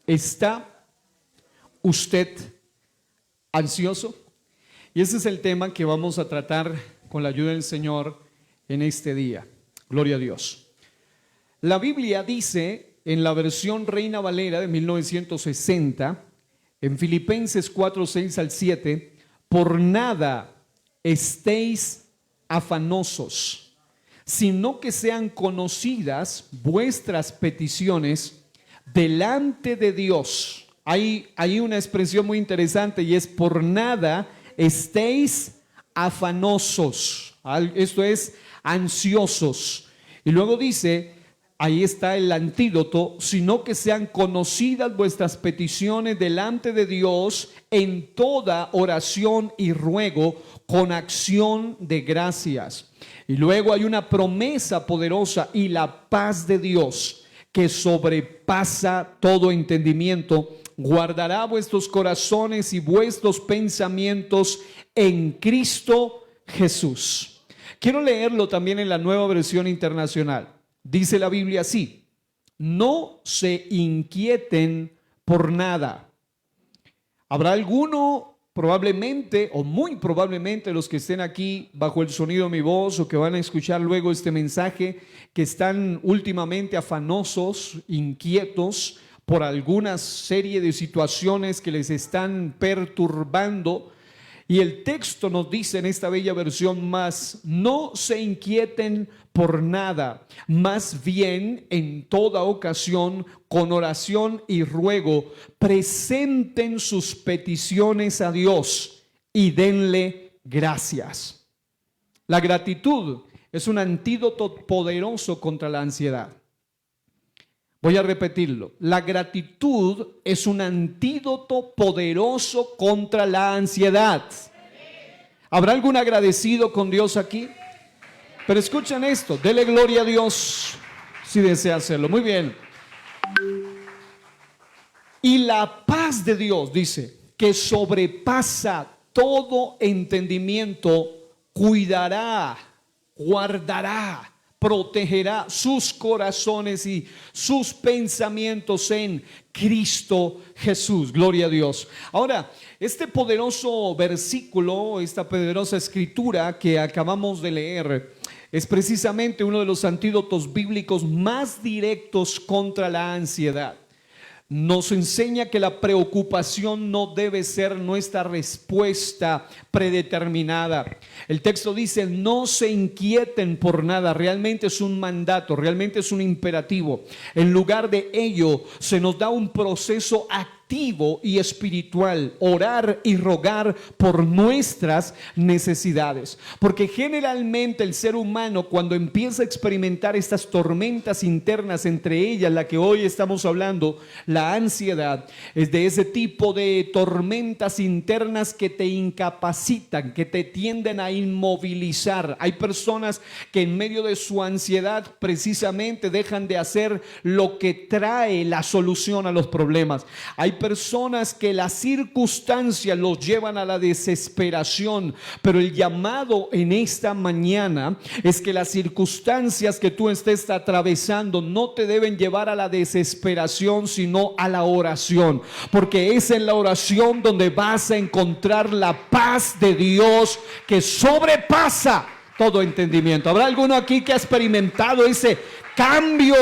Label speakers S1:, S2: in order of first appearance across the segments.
S1: ¿Está usted ansioso? Y ese es el tema que vamos a tratar con la ayuda del Señor en este día. Gloria a Dios. La Biblia dice en la versión Reina Valera de 1960, en Filipenses 4, 6 al 7, por nada estéis afanosos, sino que sean conocidas vuestras peticiones delante de Dios. Hay una expresión muy interesante y es: por nada estéis afanosos. Esto es ansiosos. Y luego dice, ahí está el antídoto: sino que sean conocidas vuestras peticiones delante de Dios en toda oración y ruego con acción de gracias. Y luego hay una promesa poderosa: y la paz de Dios, que sobrepasa todo entendimiento, guardará vuestros corazones y vuestros pensamientos en Cristo Jesús. Quiero leerlo también en la Nueva Versión Internacional. Dice la Biblia así: no se inquieten por nada. Habrá alguno, probablemente o muy probablemente los que estén aquí bajo el sonido de mi voz o que van a escuchar luego este mensaje, que están últimamente afanosos, inquietos por alguna serie de situaciones que les están perturbando. Y el texto nos dice en esta bella versión: más no se inquieten por nada, más bien en toda ocasión, con oración y ruego, presenten sus peticiones a Dios y denle gracias. La gratitud es un antídoto poderoso contra la ansiedad. Voy a repetirlo: la gratitud es un antídoto poderoso contra la ansiedad. ¿Habrá algún agradecido con Dios aquí? Pero escuchen esto, dele gloria a Dios si desea hacerlo. Muy bien. Y la paz de Dios, dice, que sobrepasa todo entendimiento, cuidará, guardará, protegerá sus corazones y sus pensamientos en Cristo Jesús. Gloria a Dios. Ahora, este poderoso versículo, esta poderosa escritura que acabamos de leer, es precisamente uno de los antídotos bíblicos más directos contra la ansiedad. Nos enseña que la preocupación no debe ser nuestra respuesta predeterminada. El texto dice: no se inquieten por nada. Realmente es un mandato, realmente es un imperativo. En lugar de ello, se nos da un proceso activo y espiritual: orar y rogar por nuestras necesidades. Porque generalmente el ser humano, cuando empieza a experimentar estas tormentas internas, entre ellas la que hoy estamos hablando, la ansiedad, es de ese tipo de tormentas internas que te incapacitan, que te tienden a inmovilizar. Hay personas que en medio de su ansiedad precisamente dejan de hacer lo que trae la solución a los problemas. Hay personas que las circunstancias los llevan a la desesperación, pero el llamado en esta mañana es que las circunstancias que tú estés atravesando no te deben llevar a la desesperación, sino a la oración, porque es en la oración donde vas a encontrar la paz de Dios que sobrepasa todo entendimiento. ¿Habrá alguno aquí que ha experimentado ese cambio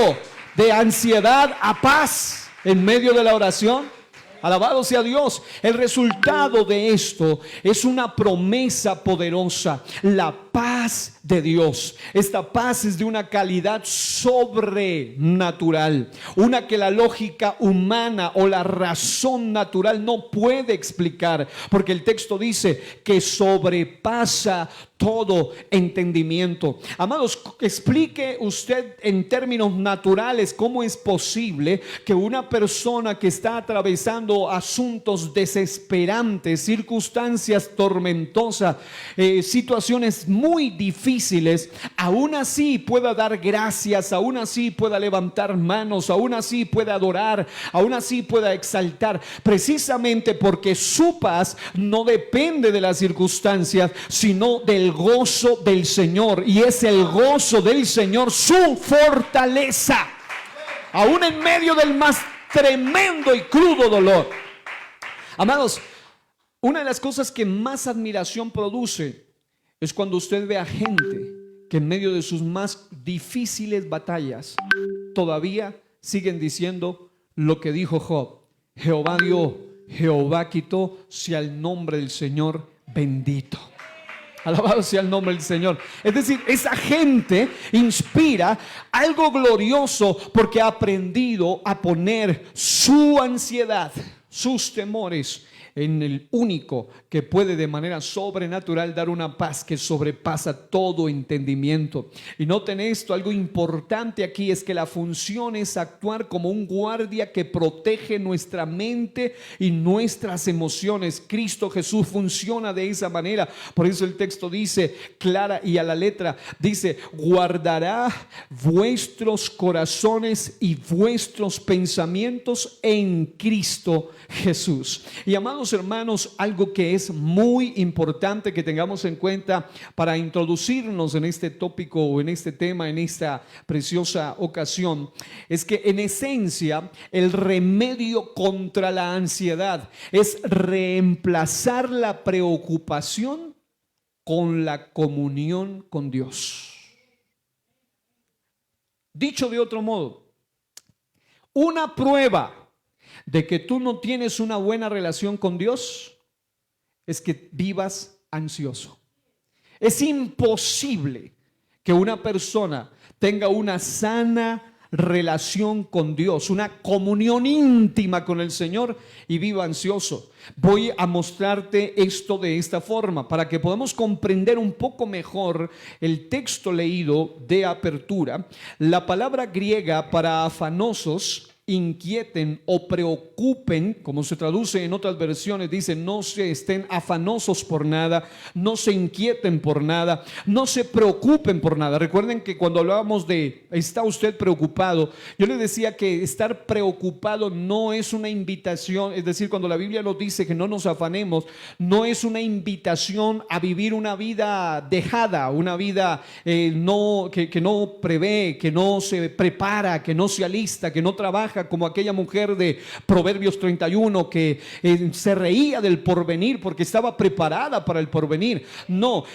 S1: de ansiedad a paz en medio de la oración? Alabado sea Dios. El resultado de esto es una promesa poderosa: la paz de Dios. Esta paz es de una calidad sobrenatural, una que la lógica humana o la razón natural no puede explicar, porque el texto dice que sobrepasa todo entendimiento. Amados, explique usted en términos naturales cómo es posible que una persona que está atravesando asuntos desesperantes, circunstancias tormentosas, situaciones muy difíciles, aún así pueda dar gracias, aún así pueda levantar manos, aún así pueda adorar, aún así pueda exaltar, precisamente porque su paz no depende de las circunstancias, sino del gozo del Señor, y es el gozo del Señor su fortaleza. Aún en medio del más tremendo y crudo dolor. Amados, una de las cosas que más admiración produce es cuando usted ve a gente que en medio de sus más difíciles batallas todavía siguen diciendo lo que dijo Job: Jehová dio, Jehová quitó, sea el nombre del Señor bendito. Alabado sea el nombre del Señor. Es decir, esa gente inspira algo glorioso porque ha aprendido a poner su ansiedad, sus temores en el único que puede de manera sobrenatural dar una paz que sobrepasa todo entendimiento. Y noten esto, algo importante aquí es que la función es actuar como un guardia que protege nuestra mente y nuestras emociones. Cristo Jesús funciona de esa manera. Por eso el texto dice clara y a la letra, dice: guardará vuestros corazones y vuestros pensamientos en Cristo Jesús. Y amados hermanos, algo que es muy importante que tengamos en cuenta para introducirnos en este tópico o en este tema, en esta preciosa ocasión, es que en esencia el remedio contra la ansiedad es reemplazar la preocupación con la comunión con Dios. Dicho de otro modo, una prueba de que tú no tienes una buena relación con Dios es que vivas ansioso. Es imposible que una persona tenga una sana relación con Dios, una comunión íntima con el Señor y viva ansioso. Voy a mostrarte esto de esta forma para que podamos comprender un poco mejor el texto leído de apertura. La palabra griega para afanosos, inquieten o preocupen, como se traduce en otras versiones, dice: no se estén afanosos por nada, no se inquieten por nada, no se preocupen por nada. Recuerden que cuando hablábamos de ¿está usted preocupado?, yo le decía que estar preocupado no es una invitación, es decir, cuando la Biblia nos dice que no nos afanemos, no es una invitación a vivir una vida dejada, una vida que no prevé, que no se prepara, que no se alista, que no trabaja, como aquella mujer de Proverbios 31 que se reía del porvenir porque estaba preparada para el porvenir. No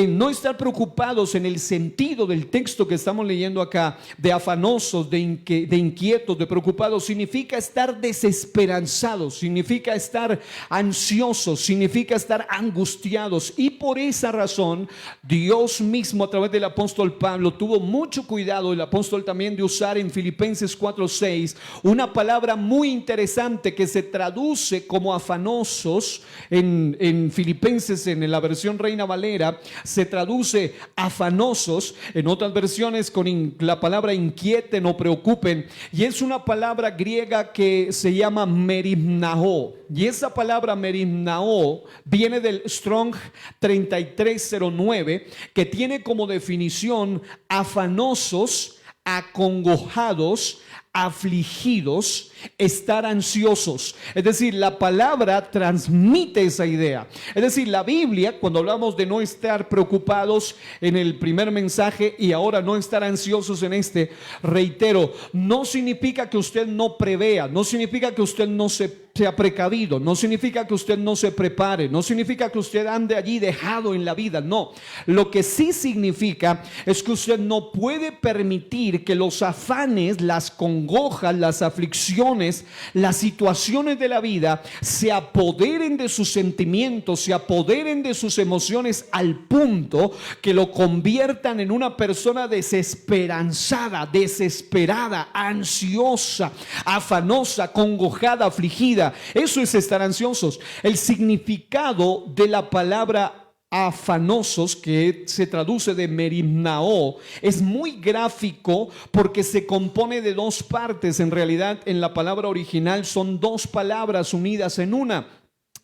S1: no estar preocupados en el sentido del texto que estamos leyendo acá, de afanosos, de inquietos, de preocupados, significa estar desesperanzados, significa estar ansiosos, significa estar angustiados. Y por esa razón Dios mismo a través del apóstol Pablo tuvo mucho cuidado, el apóstol también, de usar en Filipenses 4:6 una palabra muy interesante que se traduce como afanosos en Filipenses, en la versión Reina Valera se traduce afanosos, en otras versiones con la palabra inquieten o preocupen, y es una palabra griega que se llama merimnao, y esa palabra merimnao viene del Strong 3309, que tiene como definición afanosos, acongojados, afligidos, estar ansiosos. Es decir, la palabra transmite esa idea. Es decir, la Biblia, cuando hablamos de no estar preocupados en el primer mensaje y ahora no estar ansiosos en este, reitero, no significa que usted no prevea, no significa que usted no sea precavido, no significa que usted no se prepare, no significa que usted ande allí dejado en la vida. No, lo que sí significa es que usted no puede permitir que los afanes, las congojas, las aflicciones, las situaciones de la vida se apoderen de sus sentimientos, se apoderen de sus emociones al punto que lo conviertan en una persona desesperanzada, desesperada, ansiosa, afanosa, congojada, afligida. Eso es estar ansiosos. El significado de la palabra afanosos, que se traduce de merimnao, es muy gráfico porque se compone de dos partes. En realidad, en la palabra original son dos palabras unidas en una,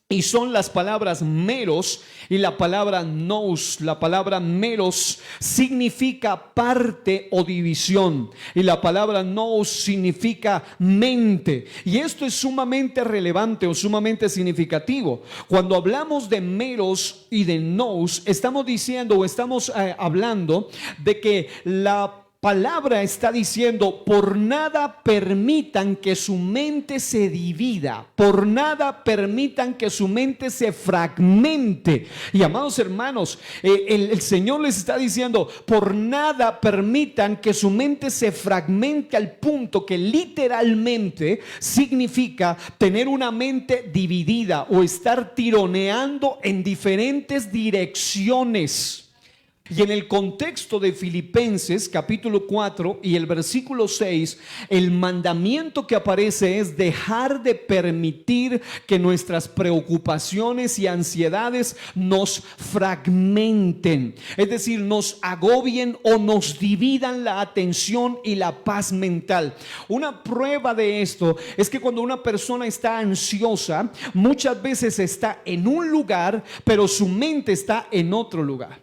S1: y son las palabras meros y la palabra nous. La palabra meros significa parte o división y la palabra nous significa mente. Y esto es sumamente relevante o sumamente significativo. Cuando hablamos de meros y de nous, estamos diciendo o estamos hablando de que la palabra está diciendo: por nada permitan que su mente se divida, por nada permitan que su mente se fragmente. Y amados hermanos, el Señor les está diciendo: por nada permitan que su mente se fragmente, al punto que literalmente significa tener una mente dividida o estar tironeando en diferentes direcciones. Y en el contexto de Filipenses capítulo 4 y el versículo 6, el mandamiento que aparece es dejar de permitir que nuestras preocupaciones y ansiedades nos fragmenten, es decir, nos agobien o nos dividan la atención y la paz mental. Una prueba de esto es que cuando una persona está ansiosa, muchas veces está en un lugar, pero su mente está en otro lugar.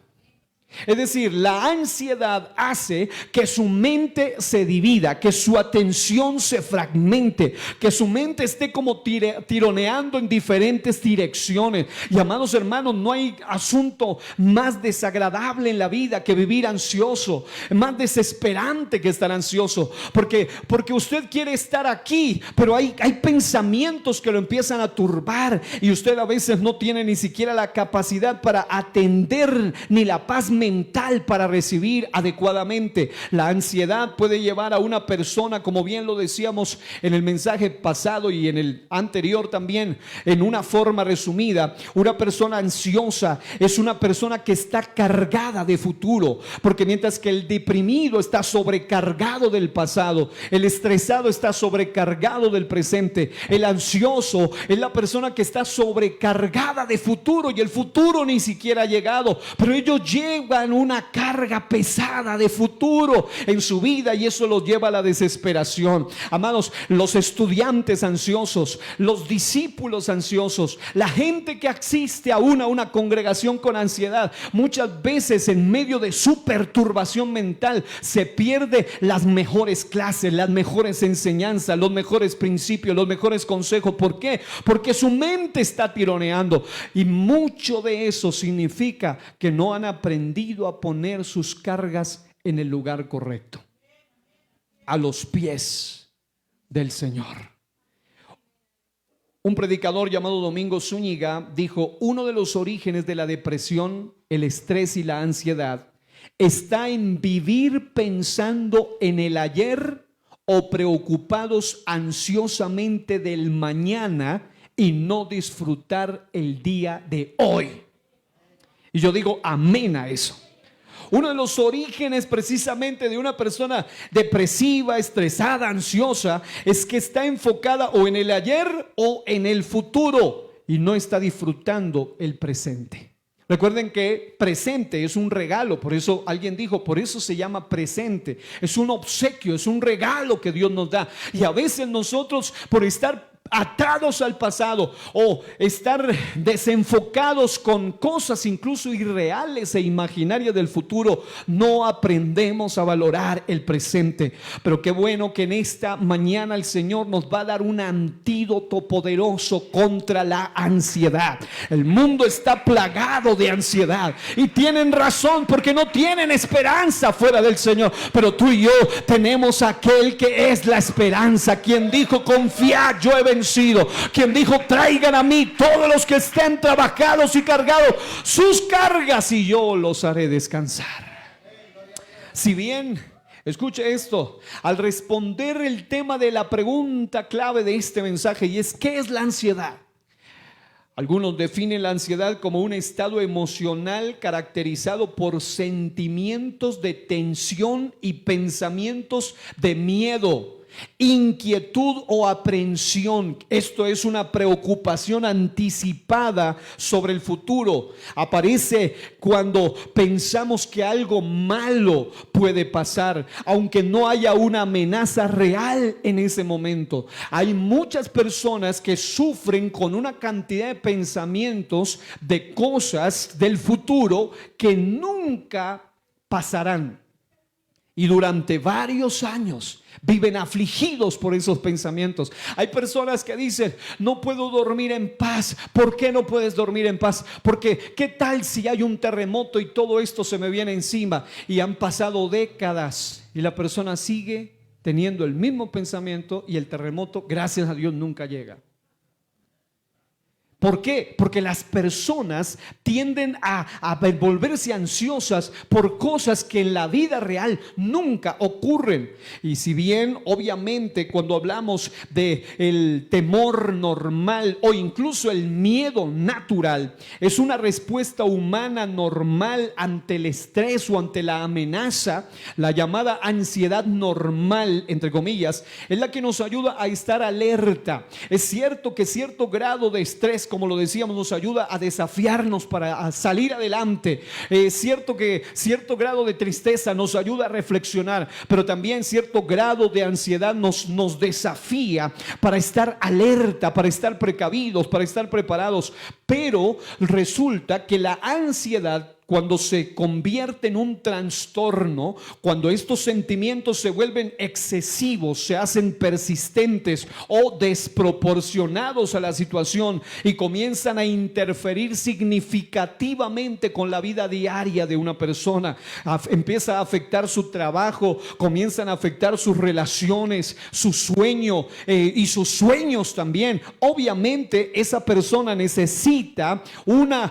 S1: Es decir, la ansiedad hace que su mente se divida, que su atención se fragmente, que su mente esté como tironeando en diferentes direcciones. Y amados hermanos, no hay asunto más desagradable en la vida que vivir ansioso, más desesperante que estar ansioso, porque usted quiere estar aquí, pero hay pensamientos que lo empiezan a turbar, y usted a veces no tiene ni siquiera la capacidad para atender ni la paz mental para recibir adecuadamente. La ansiedad puede llevar a una persona, como bien lo decíamos en el mensaje pasado y en el anterior también, en una forma resumida. Una persona ansiosa es una persona que está cargada de futuro, porque mientras que el deprimido está sobrecargado del pasado, el estresado está sobrecargado del presente, el ansioso es la persona que está sobrecargada de futuro, y el futuro ni siquiera ha llegado, pero ellos llevan una carga pesada de futuro en su vida, y eso los lleva a la desesperación. Amados, los estudiantes ansiosos, los discípulos ansiosos, la gente que asiste aún a una congregación con ansiedad, muchas veces en medio de su perturbación mental se pierde las mejores clases, las mejores enseñanzas, los mejores principios, los mejores consejos. ¿Por qué? Porque su mente está tironeando, y mucho de eso significa que no han aprendido a poner sus cargas en el lugar correcto, a los pies del Señor. Un predicador llamado Domingo Zúñiga dijo: uno de los orígenes de la depresión, el estrés y la ansiedad está en vivir pensando en el ayer o preocupados ansiosamente del mañana y no disfrutar el día de hoy. Y yo digo amén a eso. Uno de los orígenes precisamente de una persona depresiva, estresada, ansiosa, es que está enfocada o en el ayer o en el futuro y no está disfrutando el presente. Recuerden que presente es un regalo, por eso alguien dijo, por eso se llama presente. Es un obsequio, es un regalo que Dios nos da. Y a veces nosotros, por estar atados al pasado o estar desenfocados con cosas incluso irreales e imaginarias del futuro, no aprendemos a valorar el presente. Pero qué bueno que en esta mañana el Señor nos va a dar un antídoto poderoso contra la ansiedad. El mundo está plagado de ansiedad y tienen razón, porque no tienen esperanza fuera del Señor. Pero tú y yo tenemos aquel que es la esperanza, quien dijo: confiad, yo he vencido. Quien dijo: traigan a mí todos los que estén trabajados y cargados sus cargas, y yo los haré descansar. Si bien, escuche esto, al responder el tema de la pregunta clave de este mensaje, y es: ¿qué es la ansiedad? Algunos definen la ansiedad como un estado emocional caracterizado por sentimientos de tensión y pensamientos de miedo, inquietud o aprehensión. Esto es una preocupación anticipada sobre el futuro. Aparece cuando pensamos que algo malo puede pasar, aunque no haya una amenaza real en ese momento. Hay muchas personas que sufren con una cantidad de pensamientos de cosas del futuro que nunca pasarán, y durante varios años viven afligidos por esos pensamientos. Hay personas que dicen: no puedo dormir en paz. ¿Por qué no puedes dormir en paz? Porque ¿qué tal si hay un terremoto y todo esto se me viene encima? Y han pasado décadas y la persona sigue teniendo el mismo pensamiento y el terremoto, gracias a Dios, nunca llega. ¿Por qué? Porque las personas tienden a volverse ansiosas por cosas que en la vida real nunca ocurren. Y si bien obviamente cuando hablamos de el temor normal o incluso el miedo natural es una respuesta humana normal ante el estrés o ante la amenaza, la llamada ansiedad normal, entre comillas, es la que nos ayuda a estar alerta. Es cierto que cierto grado de estrés, como lo decíamos, nos ayuda a desafiarnos para salir adelante. Es cierto que cierto grado de tristeza nos ayuda a reflexionar, pero también cierto grado de ansiedad nos desafía para estar alerta, para estar precavidos, para estar preparados. Pero resulta que la ansiedad, cuando se convierte en un trastorno, cuando estos sentimientos se vuelven excesivos, se hacen persistentes o desproporcionados a la situación y comienzan a interferir significativamente con la vida diaria de una persona, empieza a afectar su trabajo, comienzan a afectar sus relaciones, su sueño y sus sueños también. Obviamente esa persona necesita una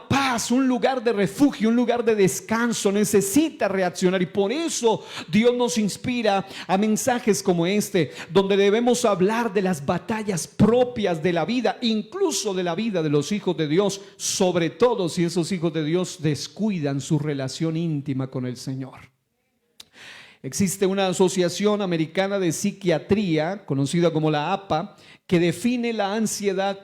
S1: paz, un lugar de refugio, un lugar de descanso, necesita reaccionar, y por eso Dios nos inspira a mensajes como este, donde debemos hablar de las batallas propias de la vida, incluso de la vida de los hijos de Dios, sobre todo si esos hijos de Dios descuidan su relación íntima con el Señor. Existe una asociación americana de psiquiatría, conocida como la APA, que define la ansiedad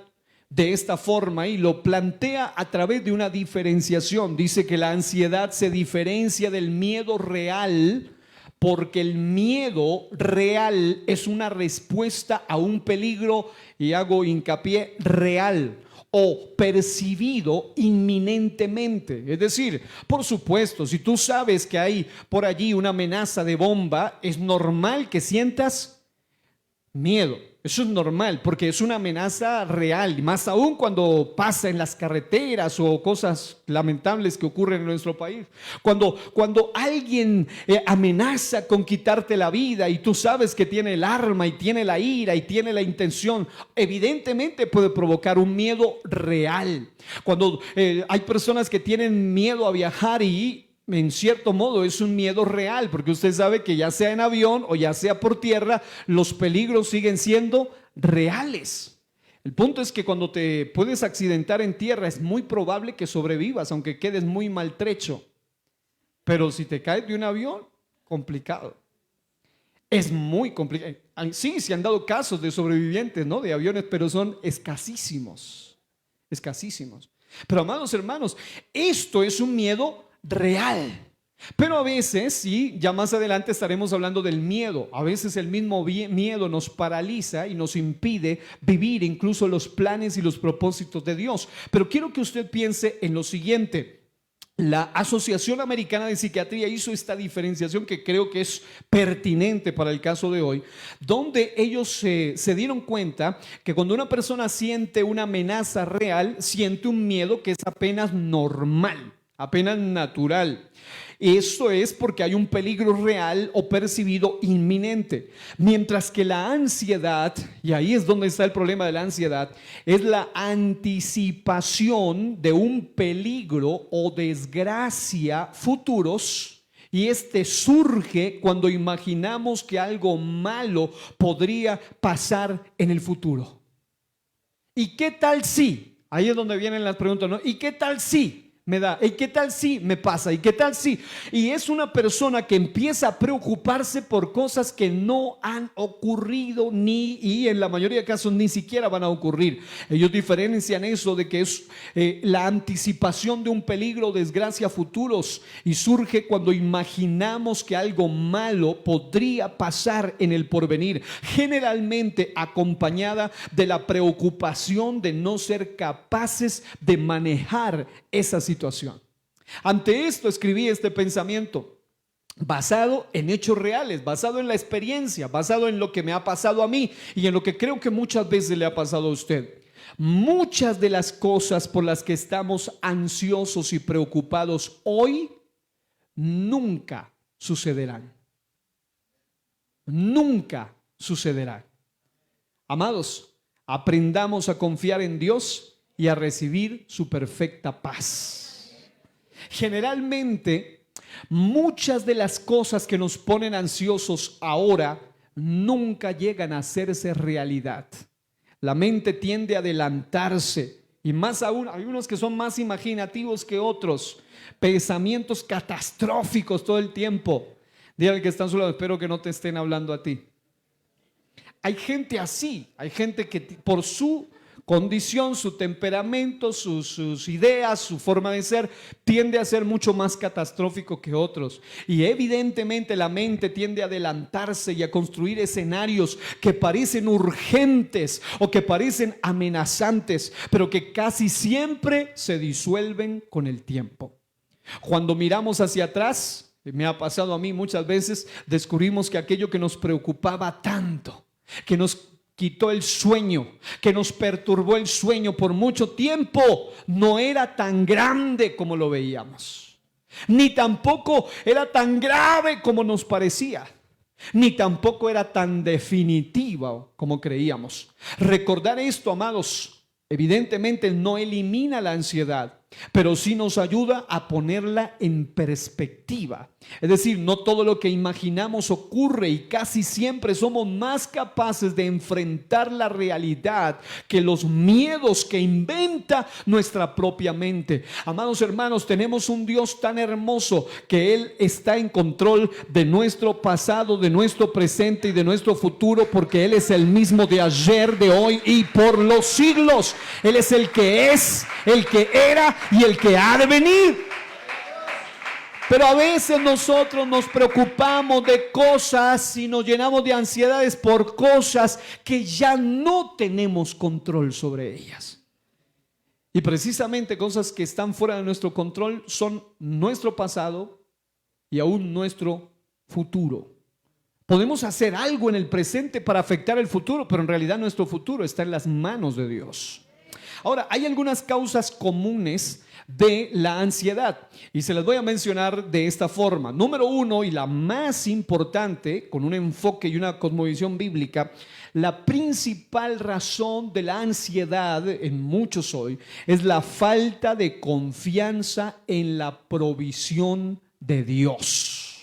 S1: de esta forma y lo plantea a través de una diferenciación. Dice que la ansiedad se diferencia del miedo real porque el miedo real es una respuesta a un peligro, y hago hincapié, real o percibido inminentemente. Es decir, por supuesto, si tú sabes que hay por allí una amenaza de bomba, es normal que sientas miedo. Eso es normal porque es una amenaza real, más aún cuando pasa en las carreteras o cosas lamentables que ocurren en nuestro país. Cuando alguien amenaza con quitarte la vida y tú sabes que tiene el arma y tiene la ira y tiene la intención, evidentemente puede provocar un miedo real. Cuando hay personas que tienen miedo a viajar, y en cierto modo es un miedo real, porque usted sabe que ya sea en avión o ya sea por tierra, los peligros siguen siendo reales. El punto es que cuando te puedes accidentar en tierra es muy probable que sobrevivas, aunque quedes muy maltrecho. Pero si te caes de un avión, complicado. Es muy complicado. Sí, se han dado casos de sobrevivientes, ¿no?, de aviones, pero son escasísimos. Escasísimos. Pero amados hermanos, esto es un miedo real. Pero a veces, sí, ya más adelante estaremos hablando del miedo. A veces el mismo miedo nos paraliza y nos impide vivir incluso los planes y los propósitos de Dios. Pero quiero que usted piense en lo siguiente. La Asociación Americana de Psiquiatría hizo esta diferenciación que creo que es pertinente para el caso de hoy, donde ellos se dieron cuenta que cuando una persona siente una amenaza real, siente un miedo que es apenas normal, apenas natural. Eso es porque hay un peligro real o percibido inminente. Mientras que la ansiedad, y ahí es donde está el problema de la ansiedad, es la anticipación de un peligro o desgracia futuros. Y este surge cuando imaginamos que algo malo podría pasar en el futuro. ¿Y qué tal si? Ahí es donde vienen las preguntas, ¿no? ¿Y qué tal si me da? ¿Y qué tal si me pasa? ¿Y qué tal si? Y es una persona que empieza a preocuparse por cosas que no han ocurrido y en la mayoría de casos ni siquiera van a ocurrir. Ellos diferencian eso de que es la anticipación de un peligro o desgracia futuros, y surge cuando imaginamos que algo malo podría pasar en el porvenir, generalmente acompañada de la preocupación de no ser capaces de manejar esa situación. Ante esto escribí este pensamiento basado en hechos reales, basado en la experiencia, basado en lo que me ha pasado a mí y en lo que creo que muchas veces le ha pasado a usted. Muchas de las cosas por las que estamos ansiosos y preocupados hoy nunca sucederán. nunca sucederá. Amados, aprendamos a confiar en Dios y a recibir su perfecta paz. Generalmente, muchas de las cosas que nos ponen ansiosos ahora nunca llegan a hacerse realidad. La mente tiende a adelantarse, y más aún, hay unos que son más imaginativos que otros, pensamientos catastróficos todo el tiempo. Dígale que están a su lado, espero que no te estén hablando a ti. Hay gente así, hay gente que por su condición, su temperamento, sus ideas, su forma de ser, tiende a ser mucho más catastrófico que otros. Y evidentemente la mente tiende a adelantarse y a construir escenarios que parecen urgentes o que parecen amenazantes, pero que casi siempre se disuelven con el tiempo. Cuando miramos hacia atrás, me ha pasado a mí muchas veces, descubrimos que aquello que nos preocupaba tanto, que nos quitó el sueño, que nos perturbó el sueño por mucho tiempo, no era tan grande como lo veíamos, ni tampoco era tan grave como nos parecía, ni tampoco era tan definitiva como creíamos. Recordar esto, amados, evidentemente no elimina la ansiedad, pero sí nos ayuda a ponerla en perspectiva. Es decir, no todo lo que imaginamos ocurre, y casi siempre somos más capaces de enfrentar la realidad que los miedos que inventa nuestra propia mente. Amados hermanos, tenemos un Dios tan hermoso que Él está en control de nuestro pasado, de nuestro presente y de nuestro futuro, porque Él es el mismo de ayer, de hoy y por los siglos. Él es el que es, el que era y el que ha de venir. Pero a veces nosotros nos preocupamos de cosas y nos llenamos de ansiedades por cosas que ya no tenemos control sobre ellas. Y precisamente cosas que están fuera de nuestro control son nuestro pasado y aún nuestro futuro. Podemos hacer algo en el presente para afectar el futuro, pero en realidad nuestro futuro está en las manos de Dios. Ahora, hay algunas causas comunes de la ansiedad y se las voy a mencionar de esta forma. Número uno, y la más importante, con un enfoque y una cosmovisión bíblica, la principal razón de la ansiedad en muchos hoy es la falta de confianza en la provisión de Dios.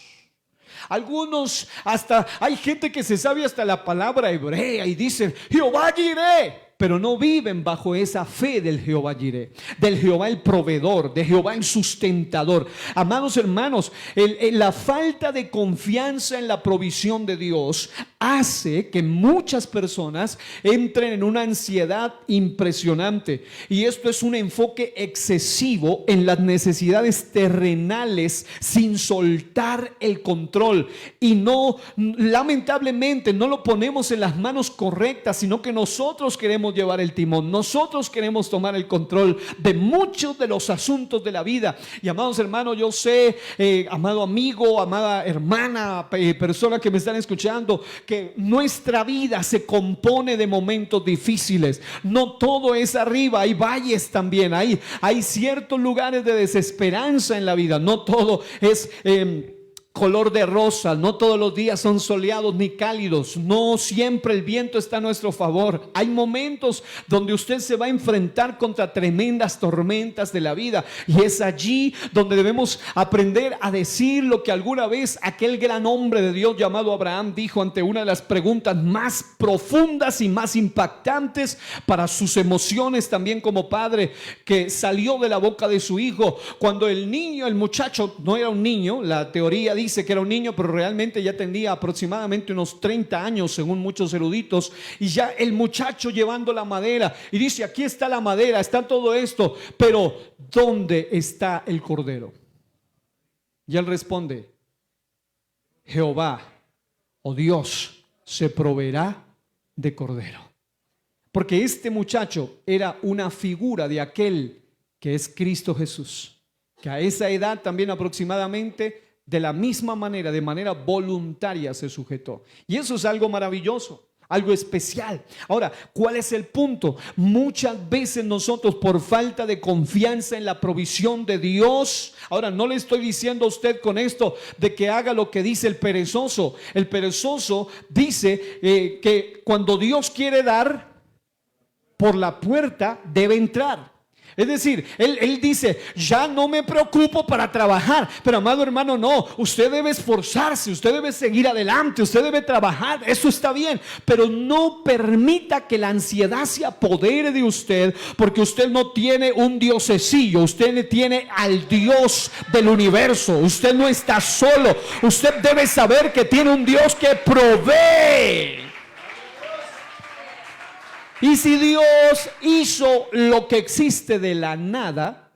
S1: Algunos, hasta hay gente que se sabe hasta la palabra hebrea y dicen Jehová Jireh, pero no viven bajo esa fe del Jehová Jireh, del Jehová el proveedor, de Jehová el sustentador. Amados hermanos, la falta de confianza en la provisión de Dios hace que muchas personas entren en una ansiedad impresionante, y esto es un enfoque excesivo en las necesidades terrenales sin soltar el control, y no, lamentablemente no lo ponemos en las manos correctas, sino que nosotros queremos llevar el timón, nosotros queremos tomar el control de muchos de los asuntos de la vida. Y amados hermanos, yo sé, amado amigo, amada hermana, persona que me están escuchando, que nuestra vida se compone de momentos difíciles. No todo es arriba, hay valles también, hay ciertos lugares de desesperanza en la vida. No todo es color de rosa, no todos los días son soleados ni cálidos, no siempre el viento está a nuestro favor. Hay momentos donde usted se va a enfrentar contra tremendas tormentas de la vida, y es allí donde debemos aprender a decir lo que alguna vez aquel gran hombre de Dios llamado Abraham dijo ante una de las preguntas más profundas y más impactantes para sus emociones también como padre, que salió de la boca de su hijo cuando el niño, el muchacho, no era un niño, la teoría dice que era un niño, pero realmente ya tenía aproximadamente unos 30 años según muchos eruditos, y ya el muchacho llevando la madera, y dice: aquí está la madera, está todo esto, pero ¿dónde está el cordero? Y él responde: Jehová o Dios se proveerá de cordero. Porque este muchacho era una figura de aquel que es Cristo Jesús, que a esa edad también aproximadamente, de la misma manera, de manera voluntaria se sujetó. Y eso es algo maravilloso. algo especial. Ahora, ¿cuál es el punto? Muchas veces nosotros, por falta de confianza en la provisión de Dios, ahora no le estoy diciendo a usted con esto de que haga lo que dice el perezoso. El perezoso dice que cuando Dios quiere dar, por la puerta debe entrar. Es decir, él dice, ya no me preocupo para trabajar. Pero amado hermano, no, usted debe esforzarse, usted debe seguir adelante, usted debe trabajar, eso está bien. Pero no permita que la ansiedad se apodere de usted, porque usted no tiene un diosecillo, usted le tiene al Dios del universo. Usted no está solo, usted debe saber que tiene un Dios que provee. Y si Dios hizo lo que existe de la nada,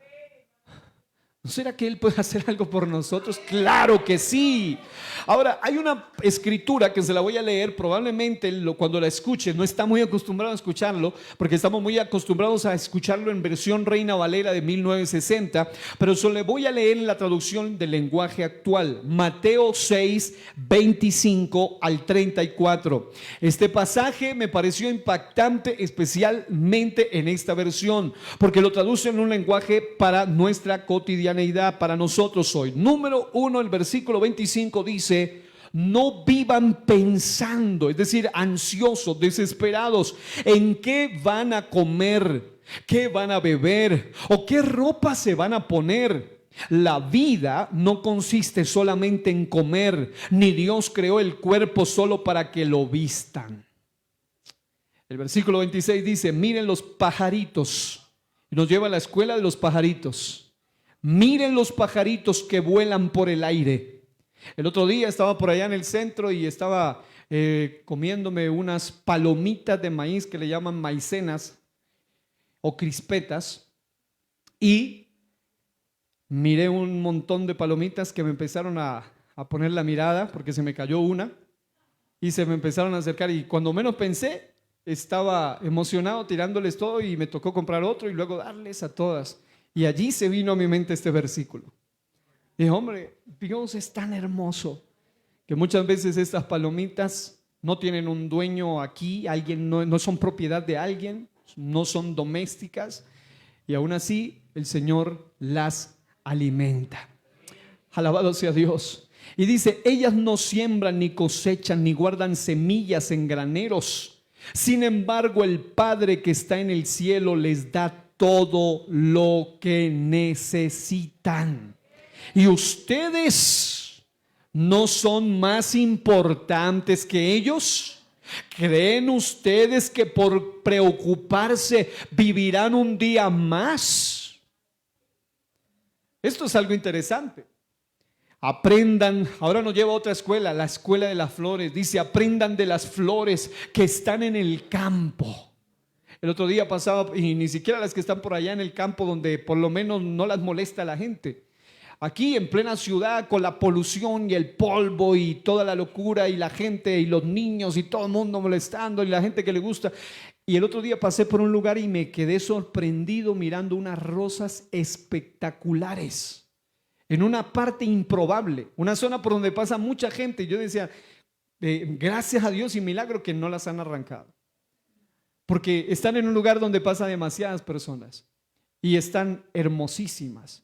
S1: ¿no será que Él puede hacer algo por nosotros? Claro que sí. Ahora, hay una escritura que se la voy a leer, probablemente cuando la escuche, no está muy acostumbrado a escucharlo, porque estamos muy acostumbrados a escucharlo en versión Reina Valera de 1960, pero se le voy a leer en la traducción del lenguaje actual, Mateo 6, 25 al 34. Este pasaje me pareció impactante, especialmente en esta versión, porque lo traduce en un lenguaje para nuestra cotidianeidad, para nosotros hoy. Número 1, el versículo 25 dice: no vivan pensando, es decir, ansiosos, desesperados, en qué van a comer, qué van a beber o qué ropa se van a poner. La vida no consiste solamente en comer, ni Dios creó el cuerpo solo para que lo vistan. El versículo 26 dice: miren los pajaritos, y nos lleva a la escuela de los pajaritos. Miren los pajaritos que vuelan por el aire. El otro día estaba por allá en el centro y estaba comiéndome unas palomitas de maíz que le llaman maicenas o crispetas, y miré un montón de palomitas que me empezaron a poner la mirada porque se me cayó una y se me empezaron a acercar, y cuando menos pensé estaba emocionado tirándoles todo y me tocó comprar otro y luego darles a todas, y allí se vino a mi mente este versículo. Dije, hombre, Dios es tan hermoso que muchas veces estas palomitas no tienen un dueño aquí, alguien no son propiedad de alguien, no son domésticas, y aún así el Señor las alimenta. Alabado sea Dios. Y dice: ellas no siembran ni cosechan ni guardan semillas en graneros. Sin embargo, el Padre que está en el cielo les da todo lo que necesitan. ¿Y ustedes no son más importantes que ellos? ¿Creen ustedes que por preocuparse vivirán un día más? Esto es algo interesante. Aprendan, ahora nos lleva a otra escuela, la escuela de las flores. Dice: aprendan de las flores que están en el campo. El otro día pasaba, y ni siquiera las que están por allá en el campo, donde por lo menos no las molesta a la gente. Aquí en plena ciudad, con la polución y el polvo y toda la locura y la gente y los niños y todo el mundo molestando y la gente que le gusta. Y el otro día pasé por un lugar y me quedé sorprendido mirando unas rosas espectaculares en una parte improbable, una zona por donde pasa mucha gente. Y yo decía, gracias a Dios y milagro que no las han arrancado, porque están en un lugar donde pasa demasiadas personas y están hermosísimas.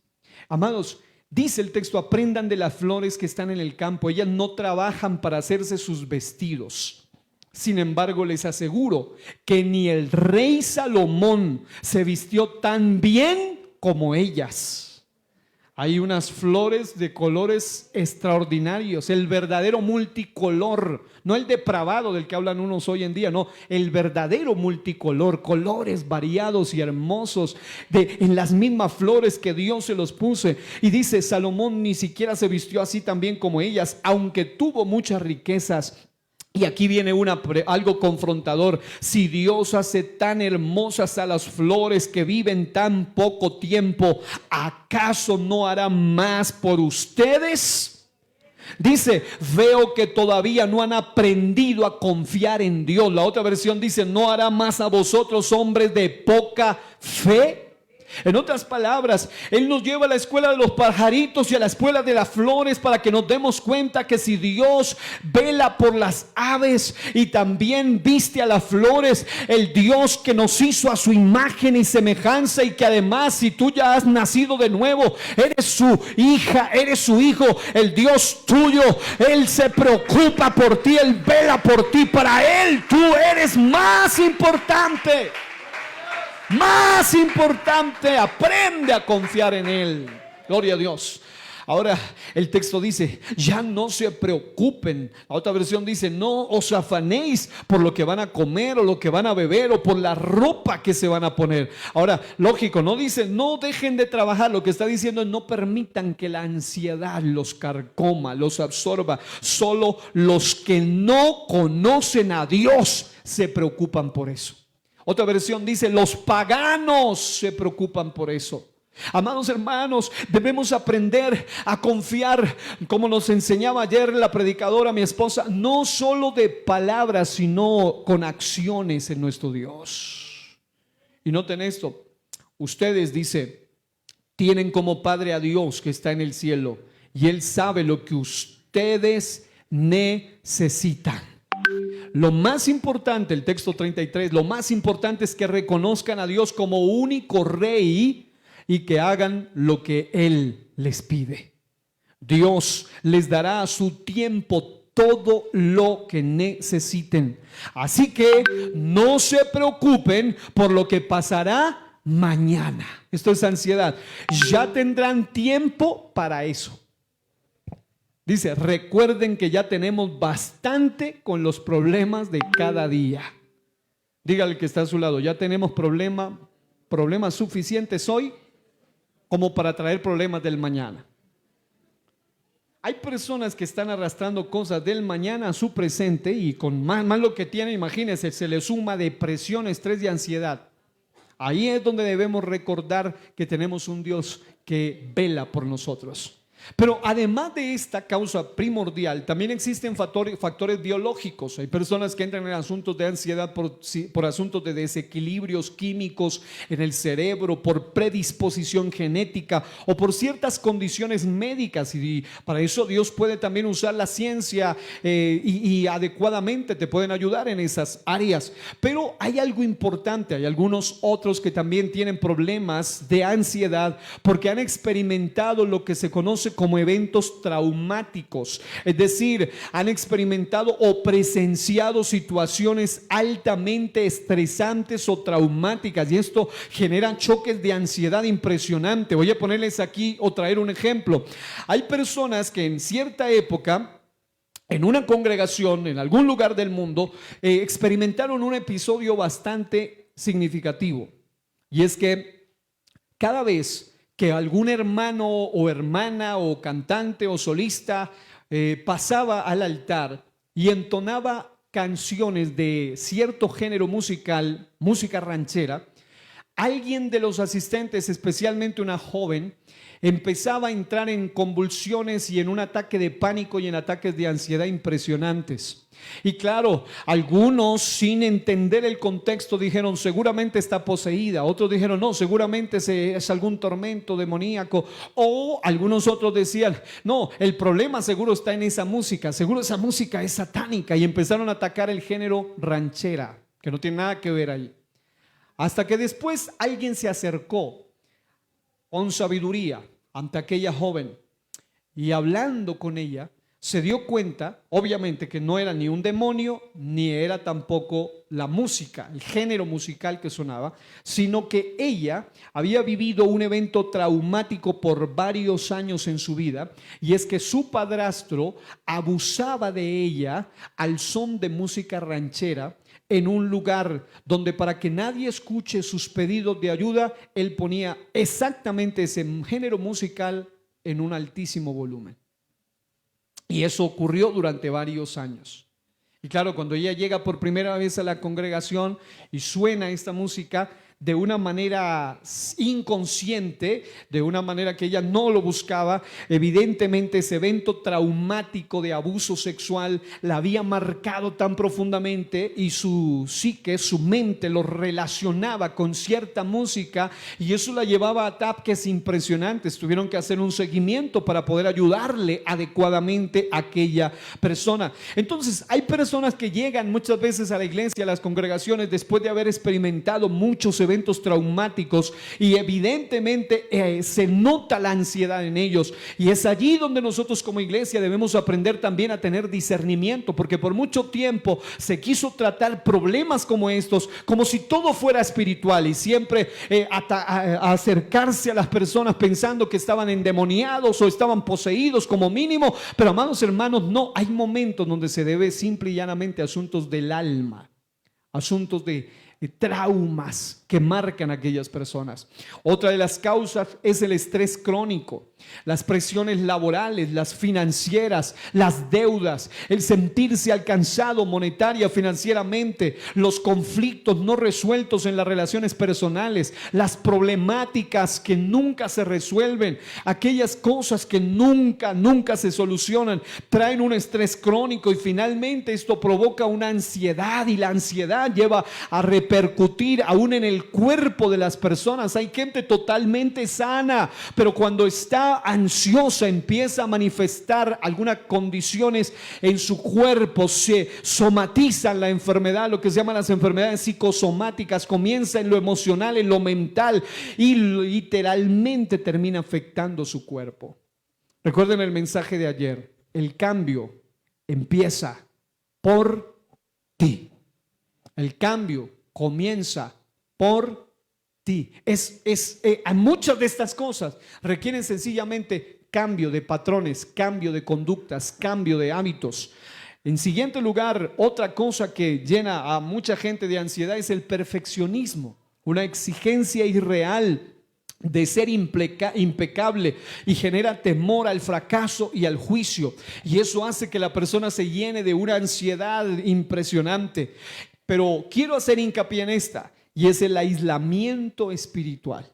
S1: Amados, dice el texto: aprendan de las flores que están en el campo. Ellas no trabajan para hacerse sus vestidos. Sin embargo, les aseguro que ni el rey Salomón se vistió tan bien como ellas. Hay unas flores de colores extraordinarios, el verdadero multicolor, no el depravado del que hablan unos hoy en día, no, el verdadero multicolor, colores variados y hermosos en las mismas flores que Dios se los puso. Y dice: Salomón ni siquiera se vistió así tan bien como ellas, aunque tuvo muchas riquezas. Y aquí viene algo confrontador. Si Dios hace tan hermosas a las flores que viven tan poco tiempo, ¿acaso no hará más por ustedes? Dice: veo que todavía no han aprendido a confiar en Dios. La otra versión dice: no hará más a vosotros, hombres de poca fe. En otras palabras, Él nos lleva a la escuela de los pajaritos y a la escuela de las flores para que nos demos cuenta que si Dios vela por las aves y también viste a las flores, el Dios que nos hizo a su imagen y semejanza, y que además, si tú ya has nacido de nuevo, eres su hija, eres su hijo, el Dios tuyo, Él se preocupa por ti, Él vela por ti. Para Él tú eres más importante. Más importante, aprende a confiar en Él. Gloria a Dios. Ahora el texto dice, ya no se preocupen. La otra versión dice, no os afanéis por lo que van a comer o lo que van a beber o por la ropa que se van a poner. Ahora, lógico, no dice, no dejen de trabajar. Lo que está diciendo es, no permitan que la ansiedad los carcoma, los absorba. Solo los que no conocen a Dios se preocupan por eso. Otra versión dice, los paganos se preocupan por eso. Amados hermanos, debemos aprender a confiar, como nos enseñaba ayer la predicadora, mi esposa, no solo de palabras, sino con acciones en nuestro Dios. Y noten esto, ustedes, dice, tienen como Padre a Dios que está en el cielo, y Él sabe lo que ustedes necesitan. Lo más importante, el texto 33, lo más importante es que reconozcan a Dios como único Rey y que hagan lo que Él les pide. Dios les dará a su tiempo todo lo que necesiten. Así que no se preocupen por lo que pasará mañana. Esto es ansiedad. Ya tendrán tiempo para eso. Dice, recuerden que ya tenemos bastante con los problemas de cada día. Dígale que está a su lado, ya tenemos problemas suficientes hoy como para traer problemas del mañana. Hay personas que están arrastrando cosas del mañana a su presente y con más lo que tienen, imagínense, se les suma depresión, estrés y ansiedad. Ahí es donde debemos recordar que tenemos un Dios que vela por nosotros. Pero además de esta causa primordial, también existen factores biológicos. Hay personas que entran en asuntos de ansiedad por asuntos de desequilibrios químicos en el cerebro, por predisposición genética o por ciertas condiciones médicas, y para eso Dios puede también usar la ciencia y adecuadamente te pueden ayudar en esas áreas. Pero hay algo importante, hay algunos otros que también tienen problemas de ansiedad porque han experimentado lo que se conoce como eventos traumáticos, es decir, han experimentado o presenciado situaciones altamente estresantes o traumáticas, y esto genera choques de ansiedad impresionante. Voy a ponerles aquí o traer un ejemplo. Hay personas que en cierta época, en una congregación, en algún lugar del mundo, experimentaron un episodio bastante significativo, y es que cada vez que algún hermano o hermana o cantante o solista pasaba al altar y entonaba canciones de cierto género musical, música ranchera, alguien de los asistentes, especialmente una joven, empezaba a entrar en convulsiones y en un ataque de pánico y en ataques de ansiedad impresionantes. Y claro, algunos sin entender el contexto dijeron seguramente está poseída, otros dijeron no, seguramente es algún tormento demoníaco, o algunos otros decían no, el problema seguro está en esa música, seguro esa música es satánica, y empezaron a atacar el género ranchera, que no tiene nada que ver ahí. Hasta que después alguien se acercó con sabiduría ante aquella joven y hablando con ella, se dio cuenta, obviamente, que no era ni un demonio, ni era tampoco la música, el género musical que sonaba, sino que ella había vivido un evento traumático por varios años en su vida, y es que su padrastro abusaba de ella al son de música ranchera en un lugar donde, para que nadie escuche sus pedidos de ayuda, él ponía exactamente ese género musical en un altísimo volumen. Y eso ocurrió durante varios años. Y claro, cuando ella llega por primera vez a la congregación y suena esta música, de una manera inconsciente, de una manera que ella no lo buscaba. Evidentemente ese evento traumático de abuso sexual la había marcado tan profundamente y su psique, su mente lo relacionaba con cierta música y eso la llevaba a ataques impresionantes. Tuvieron que hacer un seguimiento para poder ayudarle adecuadamente a aquella persona. Entonces hay personas que llegan muchas veces a la iglesia, a las congregaciones, después de haber experimentado muchos eventos traumáticos y evidentemente se nota la ansiedad en ellos, y es allí donde nosotros como iglesia debemos aprender también a tener discernimiento, porque por mucho tiempo se quiso tratar problemas como estos como si todo fuera espiritual y siempre acercarse a las personas pensando que estaban endemoniados o estaban poseídos como mínimo. Pero amados hermanos, no, hay momentos donde se debe simple y llanamente a asuntos del alma, asuntos de traumas que marcan a aquellas personas. Otra de las causas es el estrés crónico, las presiones laborales, las financieras, las deudas, el sentirse alcanzado monetaria, financieramente, los conflictos no resueltos en las relaciones personales, las problemáticas que nunca se resuelven, aquellas cosas que nunca se solucionan, traen un estrés crónico y finalmente esto provoca una ansiedad, y la ansiedad lleva a repercutir aún en el cuerpo de las personas. Hay gente totalmente sana, pero cuando está ansiosa empieza a manifestar algunas condiciones en su cuerpo, se somatiza la enfermedad, lo que se llaman las enfermedades psicosomáticas. Comienza en lo emocional, en lo mental, y literalmente termina afectando su cuerpo. Recuerden el mensaje de ayer: el cambio empieza por ti. El cambio comienza por ti. Muchas de estas cosas requieren sencillamente cambio de patrones, cambio de conductas, cambio de hábitos. En siguiente lugar, otra cosa que llena a mucha gente de ansiedad es el perfeccionismo, una exigencia irreal de ser impecable, y genera temor al fracaso y al juicio, y eso hace que la persona se llene de una ansiedad impresionante. Pero quiero hacer hincapié en esta, y es el aislamiento espiritual.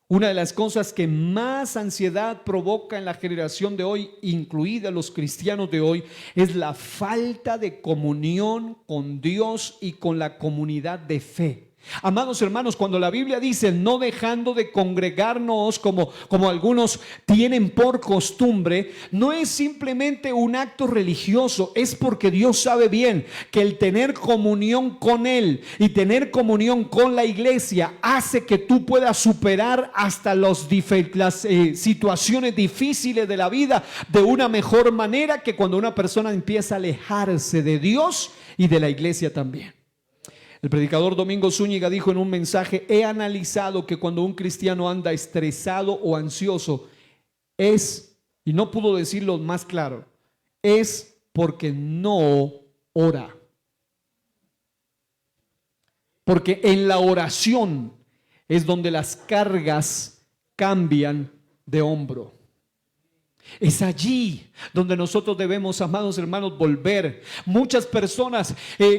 S1: Una de las cosas que más ansiedad provoca en la generación de hoy, incluida los cristianos de hoy, es la falta de comunión con Dios y con la comunidad de fe. Amados hermanos, cuando la Biblia dice no dejando de congregarnos como algunos tienen por costumbre, no es simplemente un acto religioso, es porque Dios sabe bien que el tener comunión con Él y tener comunión con la iglesia hace que tú puedas superar hasta las situaciones difíciles de la vida de una mejor manera que cuando una persona empieza a alejarse de Dios y de la iglesia también. El predicador Domingo Zúñiga dijo en un mensaje: he analizado que cuando un cristiano anda estresado o ansioso y no pudo decirlo más claro, es porque no ora. Porque en la oración es donde las cargas cambian de hombro. Es allí donde nosotros debemos, amados hermanos, volver. Muchas personas,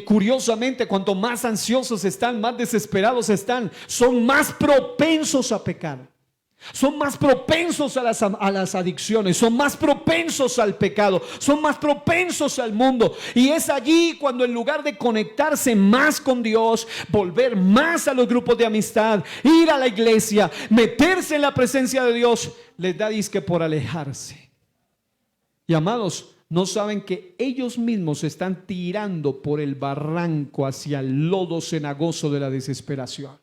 S1: curiosamente, cuanto más ansiosos están, más desesperados están, son más propensos a pecar. Son más propensos a las adicciones, son más propensos al pecado, son más propensos al mundo. Y es allí cuando, en lugar de conectarse más con Dios, volver más a los grupos de amistad, ir a la iglesia, meterse en la presencia de Dios, les da disque por alejarse. Y amados, no saben que ellos mismos se están tirando por el barranco hacia el lodo cenagoso de la desesperación.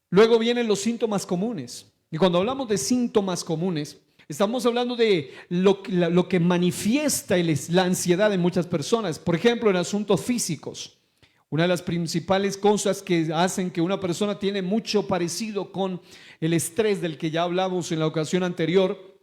S1: Luego vienen los síntomas comunes. Y cuando hablamos de síntomas comunes, estamos hablando de lo que manifiesta la ansiedad en muchas personas. Por ejemplo, en asuntos físicos. Una de las principales cosas que hacen que una persona tiene mucho parecido con el estrés del que ya hablamos en la ocasión anterior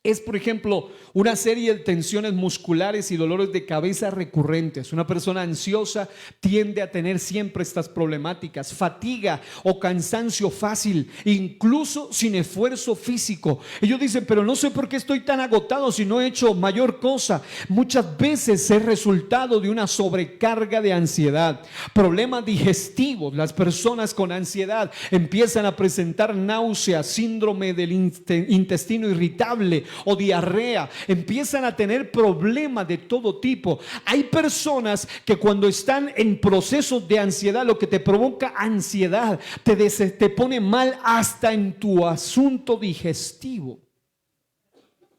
S1: es, por ejemplo, una serie de tensiones musculares y dolores de cabeza recurrentes. Una persona ansiosa tiende a tener siempre estas problemáticas, fatiga o cansancio fácil, incluso sin esfuerzo físico. Ellos dicen, pero no sé por qué estoy tan agotado si no he hecho mayor cosa. Muchas veces es resultado de una sobrecarga de ansiedad. Problemas digestivos. Las personas con ansiedad empiezan a presentar náuseas, síndrome del intestino irritable o diarrea, empiezan a tener problemas de todo tipo. Hay personas que cuando están en procesos de ansiedad, lo que te provoca ansiedad te pone mal hasta en tu asunto digestivo.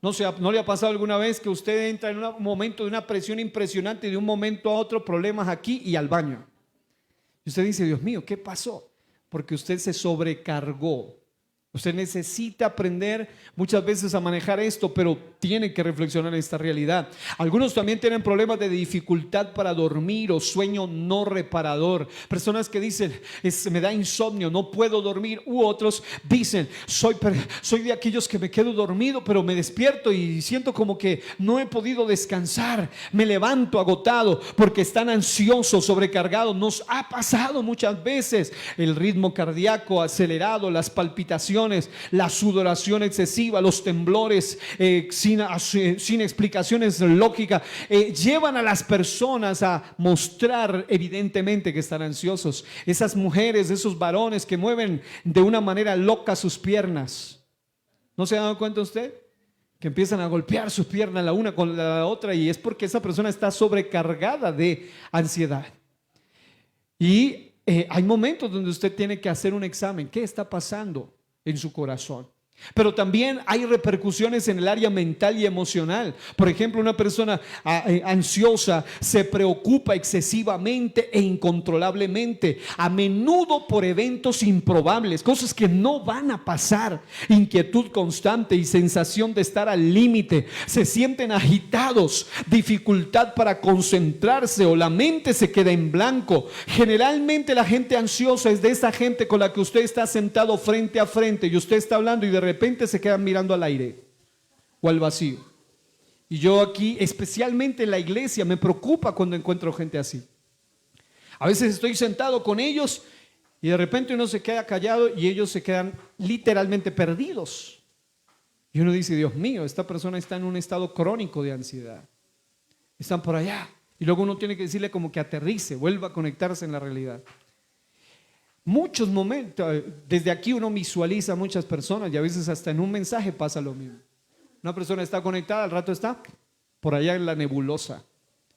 S1: ¿No le ha pasado alguna vez que usted entra en un momento de una presión impresionante y de un momento a otro problemas aquí y al baño? Y usted dice, Dios mío, ¿qué pasó? Porque usted se sobrecargó. Usted necesita aprender muchas veces a manejar esto, pero tiene que reflexionar en esta realidad. Algunos también tienen problemas de dificultad para dormir o sueño no reparador. Personas que dicen, me da insomnio, no puedo dormir. U otros dicen, soy de aquellos que me quedo dormido, pero me despierto y siento como que no he podido descansar. Me levanto agotado porque están ansiosos, sobrecargados. Nos ha pasado muchas veces el ritmo cardíaco acelerado, las palpitaciones, la sudoración excesiva, los temblores sin explicaciones lógicas, llevan a las personas a mostrar evidentemente que están ansiosos. Esas mujeres, esos varones que mueven de una manera loca sus piernas, ¿no se ha dado cuenta usted? Que empiezan a golpear sus piernas la una con la otra, y es porque esa persona está sobrecargada de ansiedad. Y hay momentos donde usted tiene que hacer un examen. ¿Qué está pasando en su corazón? Pero también hay repercusiones en el área mental y emocional. Por ejemplo, una persona ansiosa se preocupa excesivamente e incontrolablemente, a menudo por eventos improbables, cosas que no van a pasar. Inquietud constante y sensación de estar al límite. Se sienten agitados, dificultad para concentrarse o la mente se queda en blanco. Generalmente la gente ansiosa es de esa gente con la que usted está sentado frente a frente y usted está hablando y de repente se quedan mirando al aire o al vacío. Y yo aquí, especialmente en la iglesia, me preocupa cuando encuentro gente así. A veces estoy sentado con ellos y de repente uno se queda callado y ellos se quedan literalmente perdidos. Y uno dice, Dios mío, esta persona está en un estado crónico de ansiedad. Están por allá. Y luego uno tiene que decirle como que aterrice, vuelva a conectarse en la realidad. Muchos momentos, desde aquí uno visualiza a muchas personas y a veces hasta en un mensaje pasa lo mismo. Una persona está conectada, al rato está por allá en la nebulosa.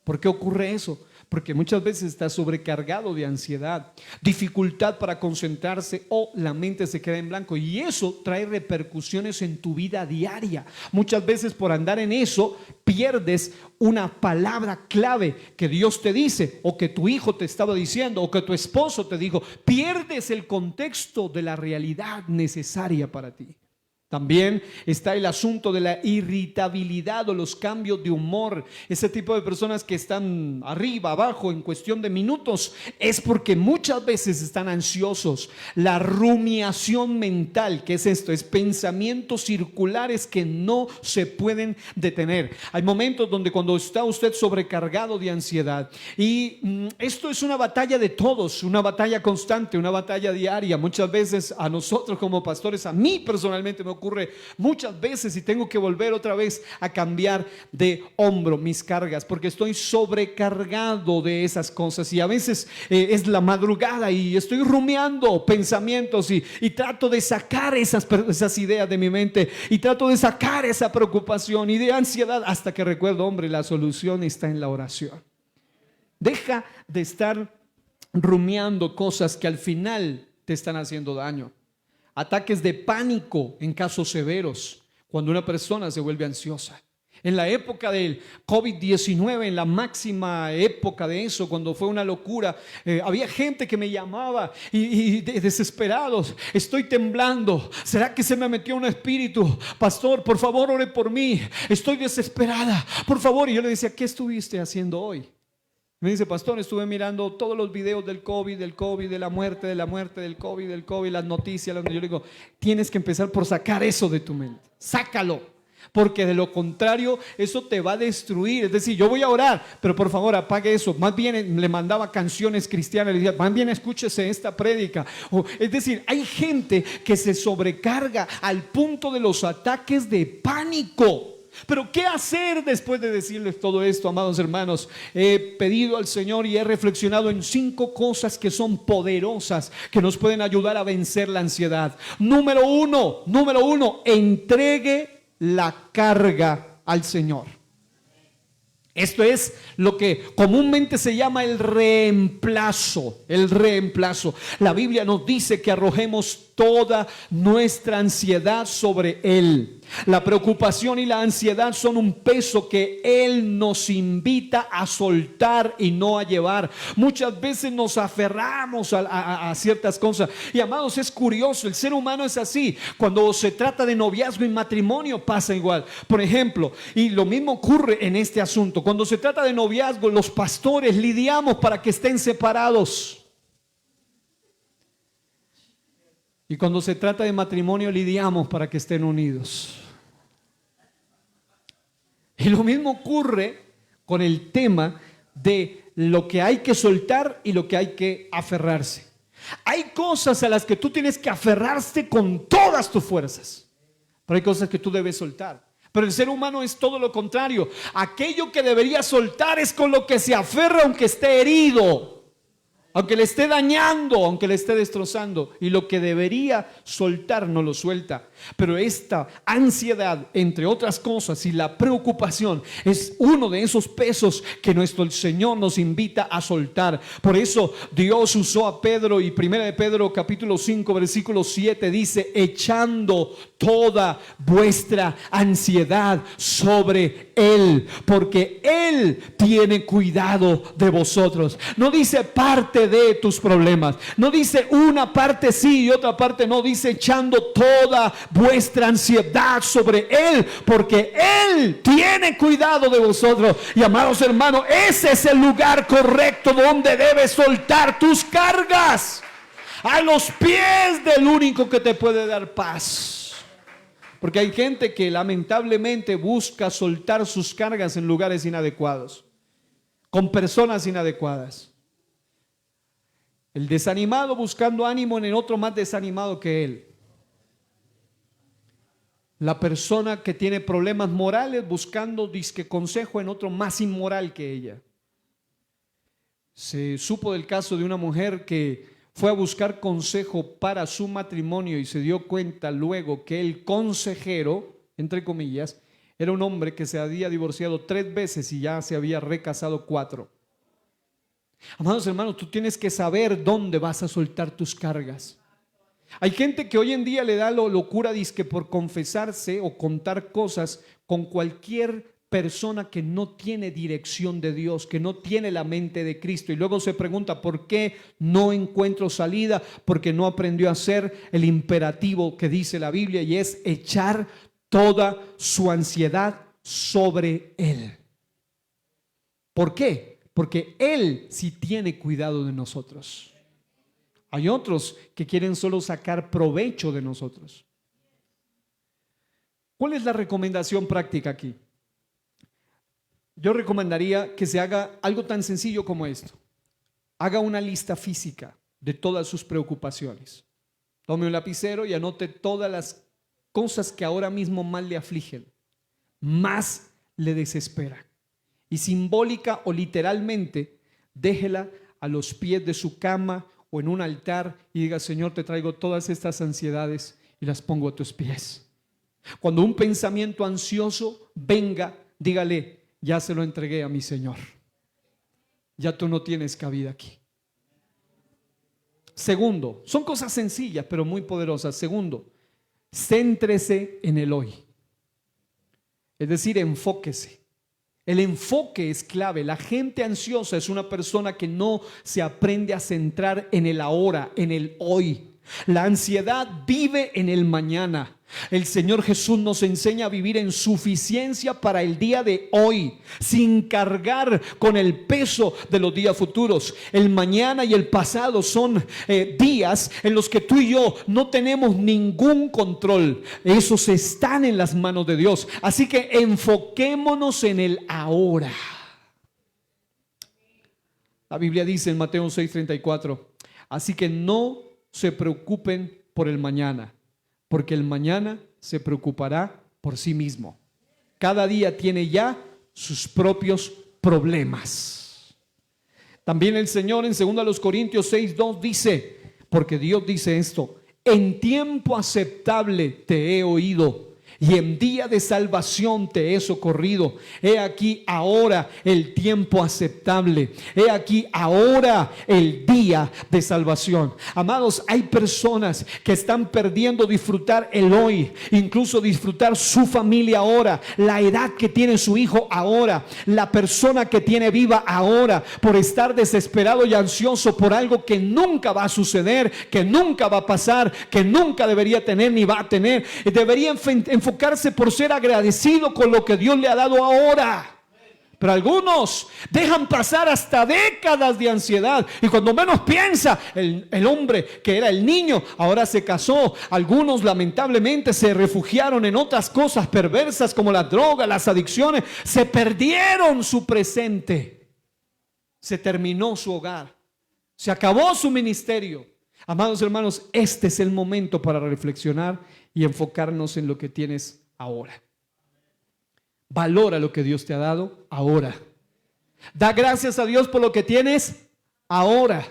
S1: ¿Por qué ocurre eso? Porque muchas veces está sobrecargado de ansiedad, dificultad para concentrarse o la mente se queda en blanco, y eso trae repercusiones en tu vida diaria. Muchas veces por andar en eso pierdes una palabra clave que Dios te dice, o que tu hijo te estaba diciendo, o que tu esposo te dijo. Pierdes el contexto de la realidad necesaria para ti. También está el asunto de la irritabilidad o los cambios de humor. Ese tipo de personas que están arriba, abajo en cuestión de minutos, es porque muchas veces están ansiosos. La rumiación mental, ¿qué es esto? Es pensamientos circulares que no se pueden detener. Hay momentos donde cuando está usted sobrecargado de ansiedad, y esto es una batalla de todos, una batalla constante, una batalla diaria. Muchas veces a nosotros como pastores, a mí personalmente me ocurre muchas veces y tengo que volver otra vez a cambiar de hombro mis cargas porque estoy sobrecargado de esas cosas, y a veces es la madrugada y estoy rumiando pensamientos y trato de sacar esas ideas de mi mente y trato de sacar esa preocupación y de ansiedad hasta que recuerdo, hombre, la solución está en la oración. Deja de estar rumiando cosas que al final te están haciendo daño. Ataques de pánico en casos severos, cuando una persona se vuelve ansiosa. En la época del COVID-19, en la máxima época de eso, cuando fue una locura, había gente que me llamaba y desesperados, estoy temblando, ¿será que se me metió un espíritu? Pastor, por favor, ore por mí, estoy desesperada, por favor. Y yo le decía, ¿qué estuviste haciendo hoy? Me dice, pastor, estuve mirando todos los videos del COVID, de la muerte, del COVID, las noticias. Yo le digo, tienes que empezar por sacar eso de tu mente. Sácalo. porque de lo contrario eso te va a destruir. Es decir, yo voy a orar, pero por favor apague eso. Más bien le mandaba canciones cristianas, le decía, más bien escúchese esta prédica. Es decir, hay gente que se sobrecarga al punto de los ataques de pánico. Pero ¿qué hacer después de decirles todo esto, amados hermanos? He pedido al Señor y he reflexionado en 5 cosas que son poderosas, que nos pueden ayudar a vencer la ansiedad. Número uno, entregue la carga al Señor. Esto es lo que comúnmente se llama el reemplazo. El reemplazo. La Biblia nos dice que arrojemos toda nuestra ansiedad sobre Él. La preocupación y la ansiedad son un peso que Él nos invita a soltar y no a llevar. Muchas veces nos aferramos a ciertas cosas. Y amados, es curioso, el ser humano es así. Cuando se trata de noviazgo y matrimonio pasa igual. Por ejemplo, y lo mismo ocurre en este asunto. Cuando se trata de noviazgo, los pastores lidiamos para que estén separados. Y cuando se trata de matrimonio, lidiamos para que estén unidos. Y lo mismo ocurre con el tema de lo que hay que soltar y lo que hay que aferrarse. Hay cosas a las que tú tienes que aferrarte con todas tus fuerzas, pero hay cosas que tú debes soltar. Pero el ser humano es todo lo contrario. Aquello que debería soltar es con lo que se aferra aunque esté herido, aunque le esté dañando, aunque le esté destrozando. Y lo que debería soltar no lo suelta. Pero esta ansiedad, entre otras cosas, y la preocupación es uno de esos pesos que nuestro Señor nos invita a soltar. Por eso Dios usó a Pedro, y 1 de Pedro capítulo 5 versículo 7 dice: echando toda vuestra ansiedad sobre Él, porque Él tiene cuidado de vosotros. No dice parte de tus problemas, no dice una parte sí y otra parte no, dice echando toda vuestra ansiedad sobre Él, porque Él tiene cuidado de vosotros. Y amados hermanos, ese es el lugar correcto donde debes soltar tus cargas, a los pies del único que te puede dar paz. Porque hay gente que lamentablemente busca soltar sus cargas en lugares inadecuados, con personas inadecuadas. El desanimado buscando ánimo en el otro más desanimado que él. La persona que tiene problemas morales buscando disque consejo en otro más inmoral que ella. Se supo del caso de una mujer que fue a buscar consejo para su matrimonio y se dio cuenta luego que el consejero, entre comillas, era un hombre que se había divorciado 3 veces y ya se había recasado 4. Amados hermanos, tú tienes que saber dónde vas a soltar tus cargas. Hay gente que hoy en día le da locura dizque por confesarse o contar cosas con cualquier persona que no tiene dirección de Dios, que no tiene la mente de Cristo, y luego se pregunta: ¿por qué no encuentro salida? Porque no aprendió a hacer el imperativo que dice la Biblia, y es echar toda su ansiedad sobre Él. ¿Por qué? Porque Él sí tiene cuidado de nosotros. Hay otros que quieren solo sacar provecho de nosotros. ¿Cuál es la recomendación práctica aquí? Yo recomendaría que se haga algo tan sencillo como esto. Haga una lista física de todas sus preocupaciones. Tome un lapicero y anote todas las cosas que ahora mismo más le afligen, más le desesperan. Y simbólica o literalmente, déjela a los pies de su cama o en un altar y diga: Señor, te traigo todas estas ansiedades y las pongo a tus pies. Cuando un pensamiento ansioso venga, dígale: ya se lo entregué a mi Señor. Ya tú no tienes cabida aquí. Segundo, son cosas sencillas pero muy poderosas. Segundo, céntrese en el hoy. Es decir, enfóquese. El enfoque es clave. La gente ansiosa es una persona que no se aprende a centrar en el ahora, en el hoy. La ansiedad vive en el mañana. El Señor Jesús nos enseña a vivir en suficiencia para el día de hoy, sin cargar con el peso de los días futuros. El mañana y el pasado son días en los que tú y yo no tenemos ningún control. Esos están en las manos de Dios. Así que enfoquémonos en el ahora. La Biblia dice en Mateo 6:34, así que no se preocupen por el mañana, porque el mañana se preocupará por sí mismo. Cada día tiene ya sus propios problemas. También el Señor en 2 Corintios 6:2 dice, porque Dios dice esto: en tiempo aceptable te he oído y en día de salvación te he socorrido. He aquí ahora el tiempo aceptable. He aquí ahora el día de salvación. Amados, hay personas que están perdiendo disfrutar el hoy, incluso disfrutar su familia ahora, la edad que tiene su hijo ahora, la persona que tiene viva ahora, por estar desesperado y ansioso por algo que nunca va a suceder, que nunca va a pasar, que nunca debería tener ni va a tener. Debería enfocarse por ser agradecido con lo que Dios le ha dado ahora. Pero algunos dejan pasar hasta décadas de ansiedad y cuando menos piensa, el hombre que era el niño ahora se casó. Algunos lamentablemente se refugiaron en otras cosas perversas como la droga, las adicciones. Se perdieron su presente. Se terminó su hogar. Se acabó su ministerio. Amados hermanos, este es el momento para reflexionar y enfocarnos en lo que tienes ahora. Valora lo que Dios te ha dado ahora. Da gracias a Dios por lo que tienes ahora.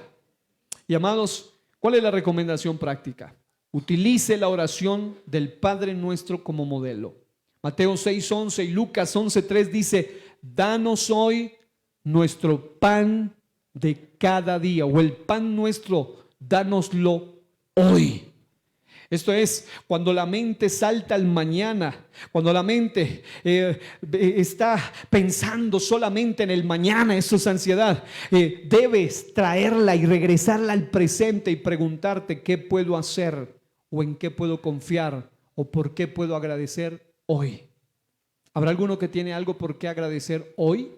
S1: Y amados, ¿cuál es la recomendación práctica? Utilice la oración del Padre Nuestro como modelo. Mateo 6:11 y Lucas 11:3 dice: danos hoy nuestro pan de cada día, o el pan nuestro, dánoslo hoy. Esto es, cuando la mente salta al mañana, cuando la mente está pensando solamente en el mañana, eso es ansiedad. Debes traerla y regresarla al presente y preguntarte qué puedo hacer, o en qué puedo confiar, o por qué puedo agradecer hoy. ¿Habrá alguno que tiene algo por qué agradecer hoy?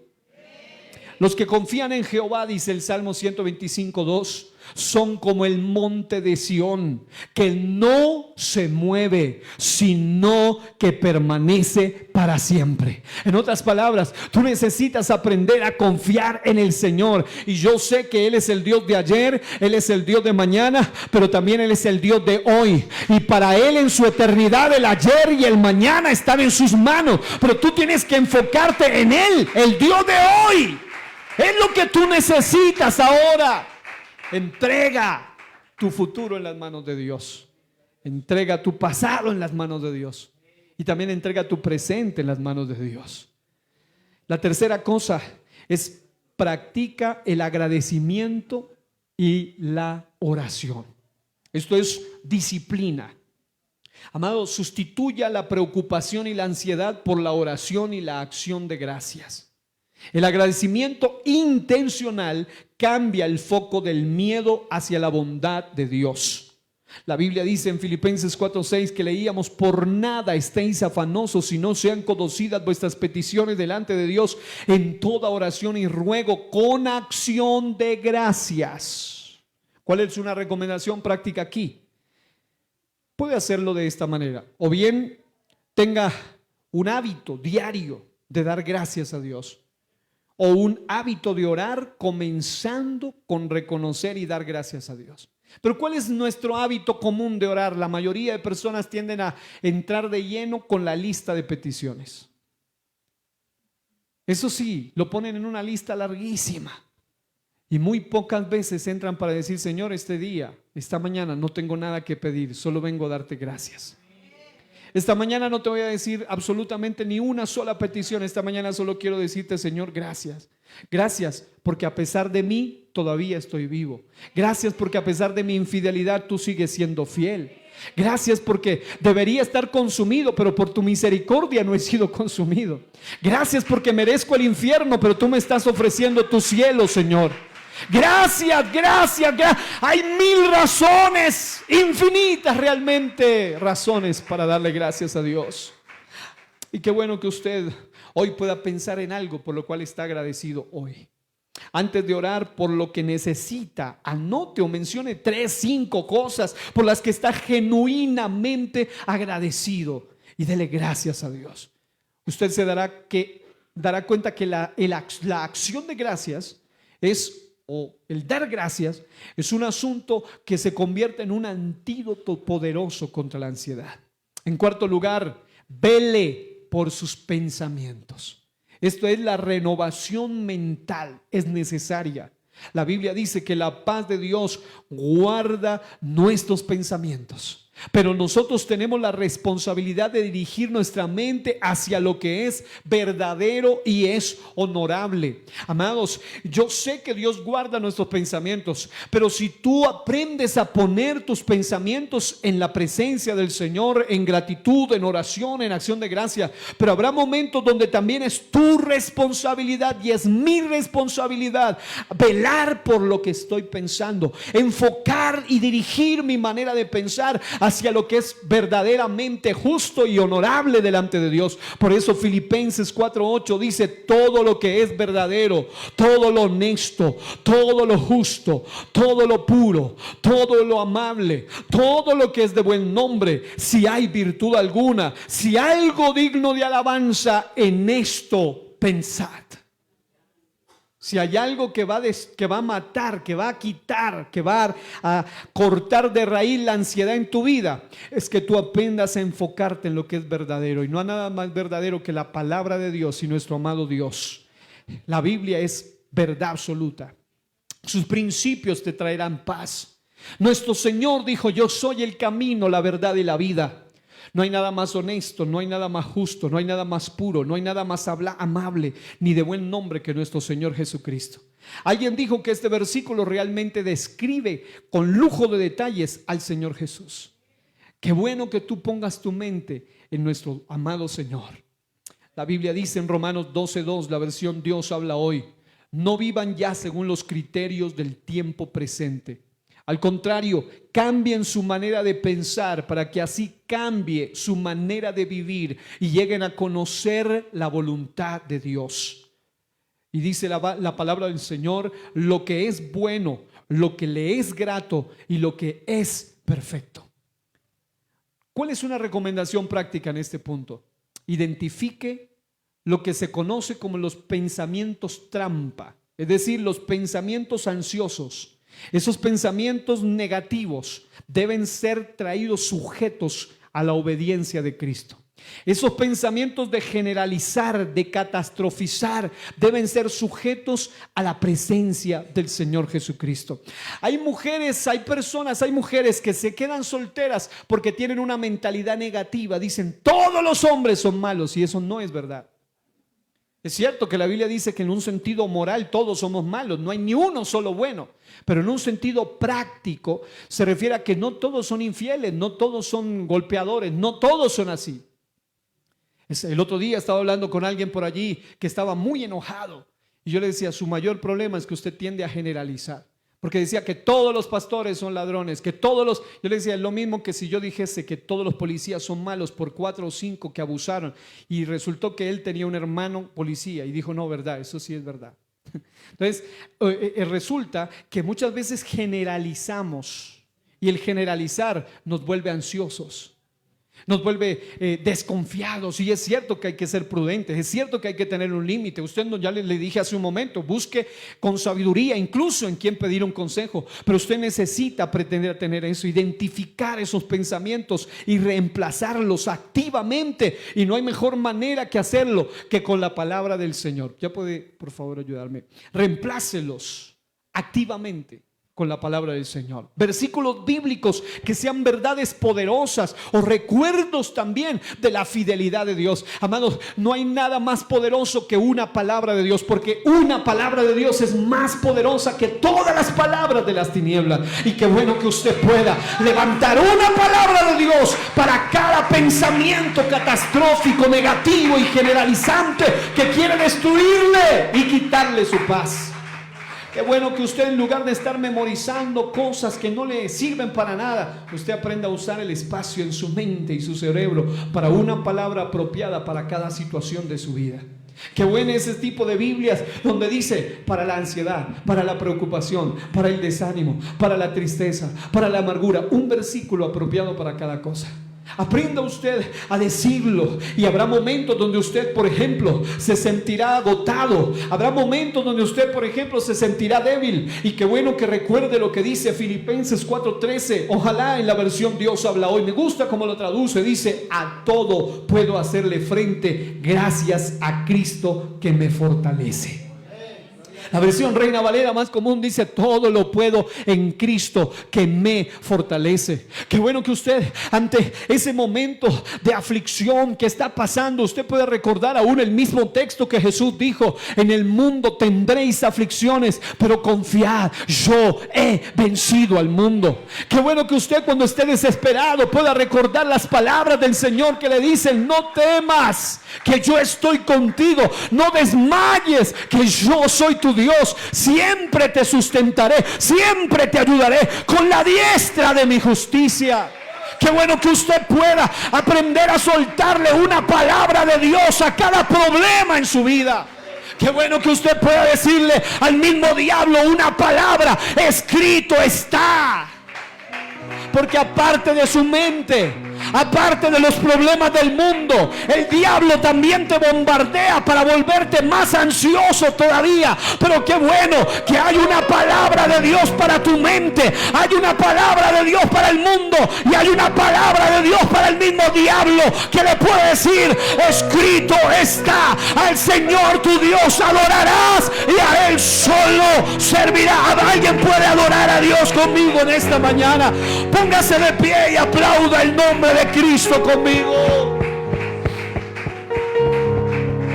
S1: Los que confían en Jehová, dice el Salmo 125:2, son como el monte de Sión, que no se mueve, sino que permanece para siempre. En otras palabras, tú necesitas aprender a confiar en el Señor. Y yo sé que Él es el Dios de ayer, Él es el Dios de mañana, pero también Él es el Dios de hoy. Y para Él en su eternidad, el ayer y el mañana están en sus manos. Pero tú tienes que enfocarte en Él, el Dios de hoy. Es lo que tú necesitas ahora. Entrega tu futuro en las manos de Dios. Entrega tu pasado en las manos de Dios. Y también entrega tu presente en las manos de Dios. La tercera cosa es: practica el agradecimiento y la oración. Esto es disciplina. Amado, sustituya la preocupación y la ansiedad por la oración y la acción de gracias. El agradecimiento intencional cambia el foco del miedo hacia la bondad de Dios. La Biblia dice en Filipenses 4:6 que leíamos: por nada estéis afanosos, si no sean conocidas vuestras peticiones delante de Dios en toda oración y ruego con acción de gracias. ¿Cuál es una recomendación práctica aquí? Puede hacerlo de esta manera, o bien tenga un hábito diario de dar gracias a Dios, o un hábito de orar comenzando con reconocer y dar gracias a Dios. Pero ¿cuál es nuestro hábito común de orar? La mayoría de personas tienden a entrar de lleno con la lista de peticiones. Eso sí, lo ponen en una lista larguísima. Y muy pocas veces entran para decir: Señor, este día, esta mañana no tengo nada que pedir, solo vengo a darte gracias. Esta mañana no te voy a decir absolutamente ni una sola petición. Esta mañana solo quiero decirte: Señor, gracias. Gracias porque a pesar de mí todavía estoy vivo. Gracias porque a pesar de mi infidelidad tú sigues siendo fiel. Gracias porque debería estar consumido, pero por tu misericordia no he sido consumido. Gracias porque merezco el infierno, pero tú me estás ofreciendo tu cielo, Señor. Gracias, gracias, gracias. Hay 1000 razones, infinitas realmente, razones para darle gracias a Dios. Y qué bueno que usted hoy pueda pensar en algo por lo cual está agradecido hoy. Antes de orar por lo que necesita, anote o mencione 3, 5 cosas por las que está genuinamente agradecido y dele gracias a Dios. Usted se dará cuenta que la acción de gracias o el dar gracias es un asunto que se convierte en un antídoto poderoso contra la ansiedad. En cuarto lugar, vele por sus pensamientos. Esto es la renovación mental, es necesaria. La Biblia dice que la paz de Dios guarda nuestros pensamientos. Pero nosotros tenemos la responsabilidad de dirigir nuestra mente hacia lo que es verdadero y es honorable. Amados, yo sé que Dios guarda nuestros pensamientos, pero si tú aprendes a poner tus pensamientos en la presencia del Señor, en gratitud, en oración, en acción de gracia, pero habrá momentos donde también es tu responsabilidad y es mi responsabilidad velar por lo que estoy pensando, enfocar y dirigir mi manera de pensar hacia lo que es verdaderamente justo y honorable delante de Dios. Por eso Filipenses 4:8 dice: todo lo que es verdadero, todo lo honesto, todo lo justo, todo lo puro, todo lo amable, todo lo que es de buen nombre, si hay virtud alguna, si algo digno de alabanza, en esto pensad. Si hay algo que va a matar, que va a quitar, que va a cortar de raíz la ansiedad en tu vida, es que tú aprendas a enfocarte en lo que es verdadero. Y no hay nada más verdadero que la palabra de Dios y nuestro amado Dios. La Biblia es verdad absoluta. Sus principios te traerán paz. Nuestro Señor dijo: yo soy el camino, la verdad y la vida. No hay nada más honesto, no hay nada más justo, no hay nada más puro, no hay nada más amable ni de buen nombre que nuestro Señor Jesucristo. Alguien dijo que este versículo realmente describe con lujo de detalles al Señor Jesús. Qué bueno que tú pongas tu mente en nuestro amado Señor. La Biblia dice en Romanos 12:2, la versión Dios habla hoy: no vivan ya según los criterios del tiempo presente. Al contrario, cambien su manera de pensar para que así cambie su manera de vivir y lleguen a conocer la voluntad de Dios. Y dice la palabra del Señor: lo que es bueno, lo que le es grato y lo que es perfecto. ¿Cuál es una recomendación práctica en este punto? Identifique lo que se conoce como los pensamientos trampa, es decir, los pensamientos ansiosos. Esos pensamientos negativos deben ser traídos sujetos a la obediencia de Cristo. Esos pensamientos de generalizar, de catastrofizar, deben ser sujetos a la presencia del Señor Jesucristo. Hay mujeres que se quedan solteras porque tienen una mentalidad negativa. Dicen: todos los hombres son malos, y eso no es verdad. Es cierto que la Biblia dice que en un sentido moral todos somos malos, no hay ni uno solo bueno, pero en un sentido práctico se refiere a que no todos son infieles, no todos son golpeadores, no todos son así. El otro día estaba hablando con alguien por allí que estaba muy enojado y yo le decía: su mayor problema es que usted tiende a generalizar, porque decía que todos los pastores son ladrones, yo le decía: es lo mismo que si yo dijese que todos los policías son malos por 4 o 5 que abusaron, y resultó que él tenía un hermano policía y dijo: no, verdad, eso sí es verdad. Entonces resulta que muchas veces generalizamos, y el generalizar nos vuelve ansiosos, nos vuelve desconfiados. Y es cierto que hay que ser prudentes, es cierto que hay que tener un límite. Usted ya le dije hace un momento: busque con sabiduría incluso en quién pedir un consejo, pero usted necesita pretender tener eso, identificar esos pensamientos y reemplazarlos activamente, y no hay mejor manera que hacerlo que con la palabra del Señor. ¿Ya puede por favor ayudarme? Reemplácelos activamente con la palabra del Señor. Versículos bíblicos que sean verdades poderosas o recuerdos también de la fidelidad de Dios. Amados, no hay nada más poderoso que una palabra de Dios, porque una palabra de Dios es más poderosa que todas las palabras de las tinieblas. Y qué bueno que usted pueda levantar una palabra de Dios para cada pensamiento catastrófico, negativo y generalizante que quiere destruirle y quitarle su paz. Qué bueno que usted, en lugar de estar memorizando cosas que no le sirven para nada, usted aprenda a usar el espacio en su mente y su cerebro para una palabra apropiada para cada situación de su vida. Qué bueno ese tipo de Biblias donde dice para la ansiedad, para la preocupación, para el desánimo, para la tristeza, para la amargura, un versículo apropiado para cada cosa. Aprenda usted a decirlo, y habrá momentos donde usted, por ejemplo, se sentirá agotado. Habrá momentos donde usted, por ejemplo, se sentirá débil. Y qué bueno que recuerde lo que dice Filipenses 4:13. Ojalá en la versión Dios habla hoy. Me gusta cómo lo traduce. Dice: a todo puedo hacerle frente gracias a Cristo que me fortalece. La versión Reina Valera más común dice: todo lo puedo en Cristo que me fortalece. Qué bueno que usted, ante ese momento de aflicción que está pasando, usted puede recordar aún el mismo texto que Jesús dijo: en el mundo tendréis aflicciones, pero confiad, yo he vencido al mundo. Qué bueno que usted, cuando esté desesperado, pueda recordar las palabras del Señor que le dicen: no temas, que yo estoy contigo, no desmayes, que yo soy tu Dios, siempre te sustentaré, siempre te ayudaré con la diestra de mi justicia. Qué bueno que usted pueda aprender a soltarle una palabra de Dios a cada problema en su vida. Qué bueno que usted pueda decirle al mismo diablo una palabra: escrito está. Porque aparte de su mente, aparte de los problemas del mundo, el diablo también te bombardea para volverte más ansioso todavía. Pero qué bueno que hay una palabra de Dios para tu mente, hay una palabra de Dios para el mundo, y hay una palabra de Dios para el mismo diablo, que le puede decir: escrito está, al Señor tu Dios adorarás y a Él solo servirá. ¿Alguien puede adorar a Dios conmigo en esta mañana? Póngase de pie y aplauda el nombre de Cristo conmigo.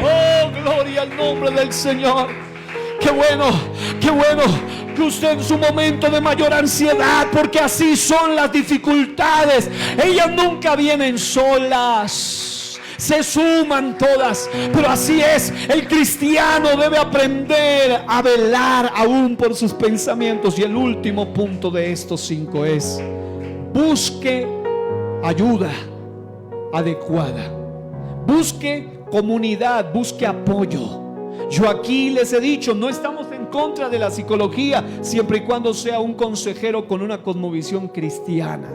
S1: Oh, gloria al nombre del Señor. Qué bueno que usted, en su momento de mayor ansiedad, porque así son las dificultades, ellas nunca vienen solas, se suman todas. Pero así es, el cristiano debe aprender a velar aún por sus pensamientos. Y el último punto de estos 5 es: busque ayuda adecuada, busque comunidad, busque apoyo. Yo aquí les he dicho, no estamos en contra de la psicología, siempre y cuando sea un consejero con una cosmovisión cristiana.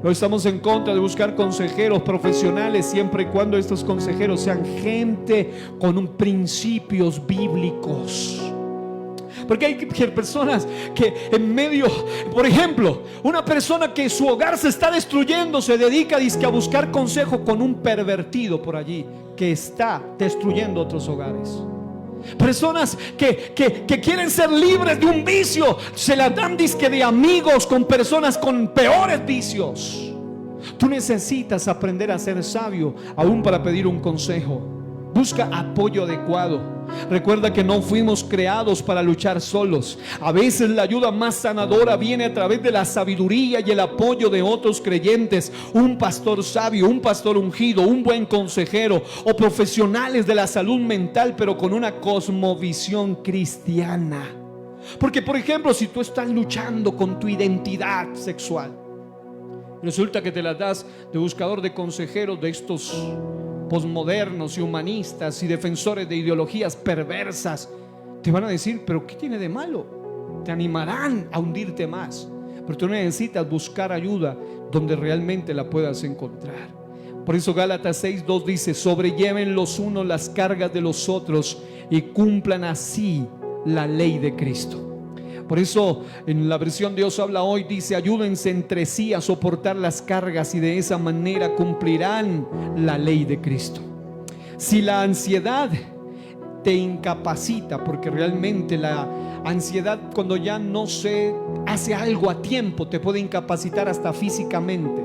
S1: No estamos en contra de buscar consejeros profesionales, siempre y cuando estos consejeros sean gente con principios bíblicos. Porque hay personas que en medio, por ejemplo, una persona que su hogar se está destruyendo, se dedica a buscar consejo con un pervertido por allí que está destruyendo otros hogares. Personas que quieren ser libres de un vicio, se la dan disque de amigos con personas con peores vicios. Tú necesitas aprender a ser sabio aún para pedir un consejo. Busca apoyo adecuado. Recuerda que no fuimos creados para luchar solos. A veces la ayuda más sanadora viene a través de la sabiduría y el apoyo de otros creyentes. Un pastor sabio, un pastor ungido, un buen consejero, o profesionales de la salud mental, pero con una cosmovisión cristiana. Porque, por ejemplo, si tú estás luchando con tu identidad sexual, resulta que te la das de buscador de consejeros de estos posmodernos y humanistas y defensores de ideologías perversas. Te van a decir: pero ¿qué tiene de malo? Te animarán a hundirte más. Pero tú necesitas buscar ayuda donde realmente la puedas encontrar. Por eso Gálatas 6:2 dice: sobrelleven los unos las cargas de los otros y cumplan así la ley de Cristo. Por eso en la versión Dios habla hoy dice: ayúdense entre sí a soportar las cargas, y de esa manera cumplirán la ley de Cristo. Si la ansiedad te incapacita, porque realmente la ansiedad, cuando ya no se hace algo a tiempo, te puede incapacitar hasta físicamente.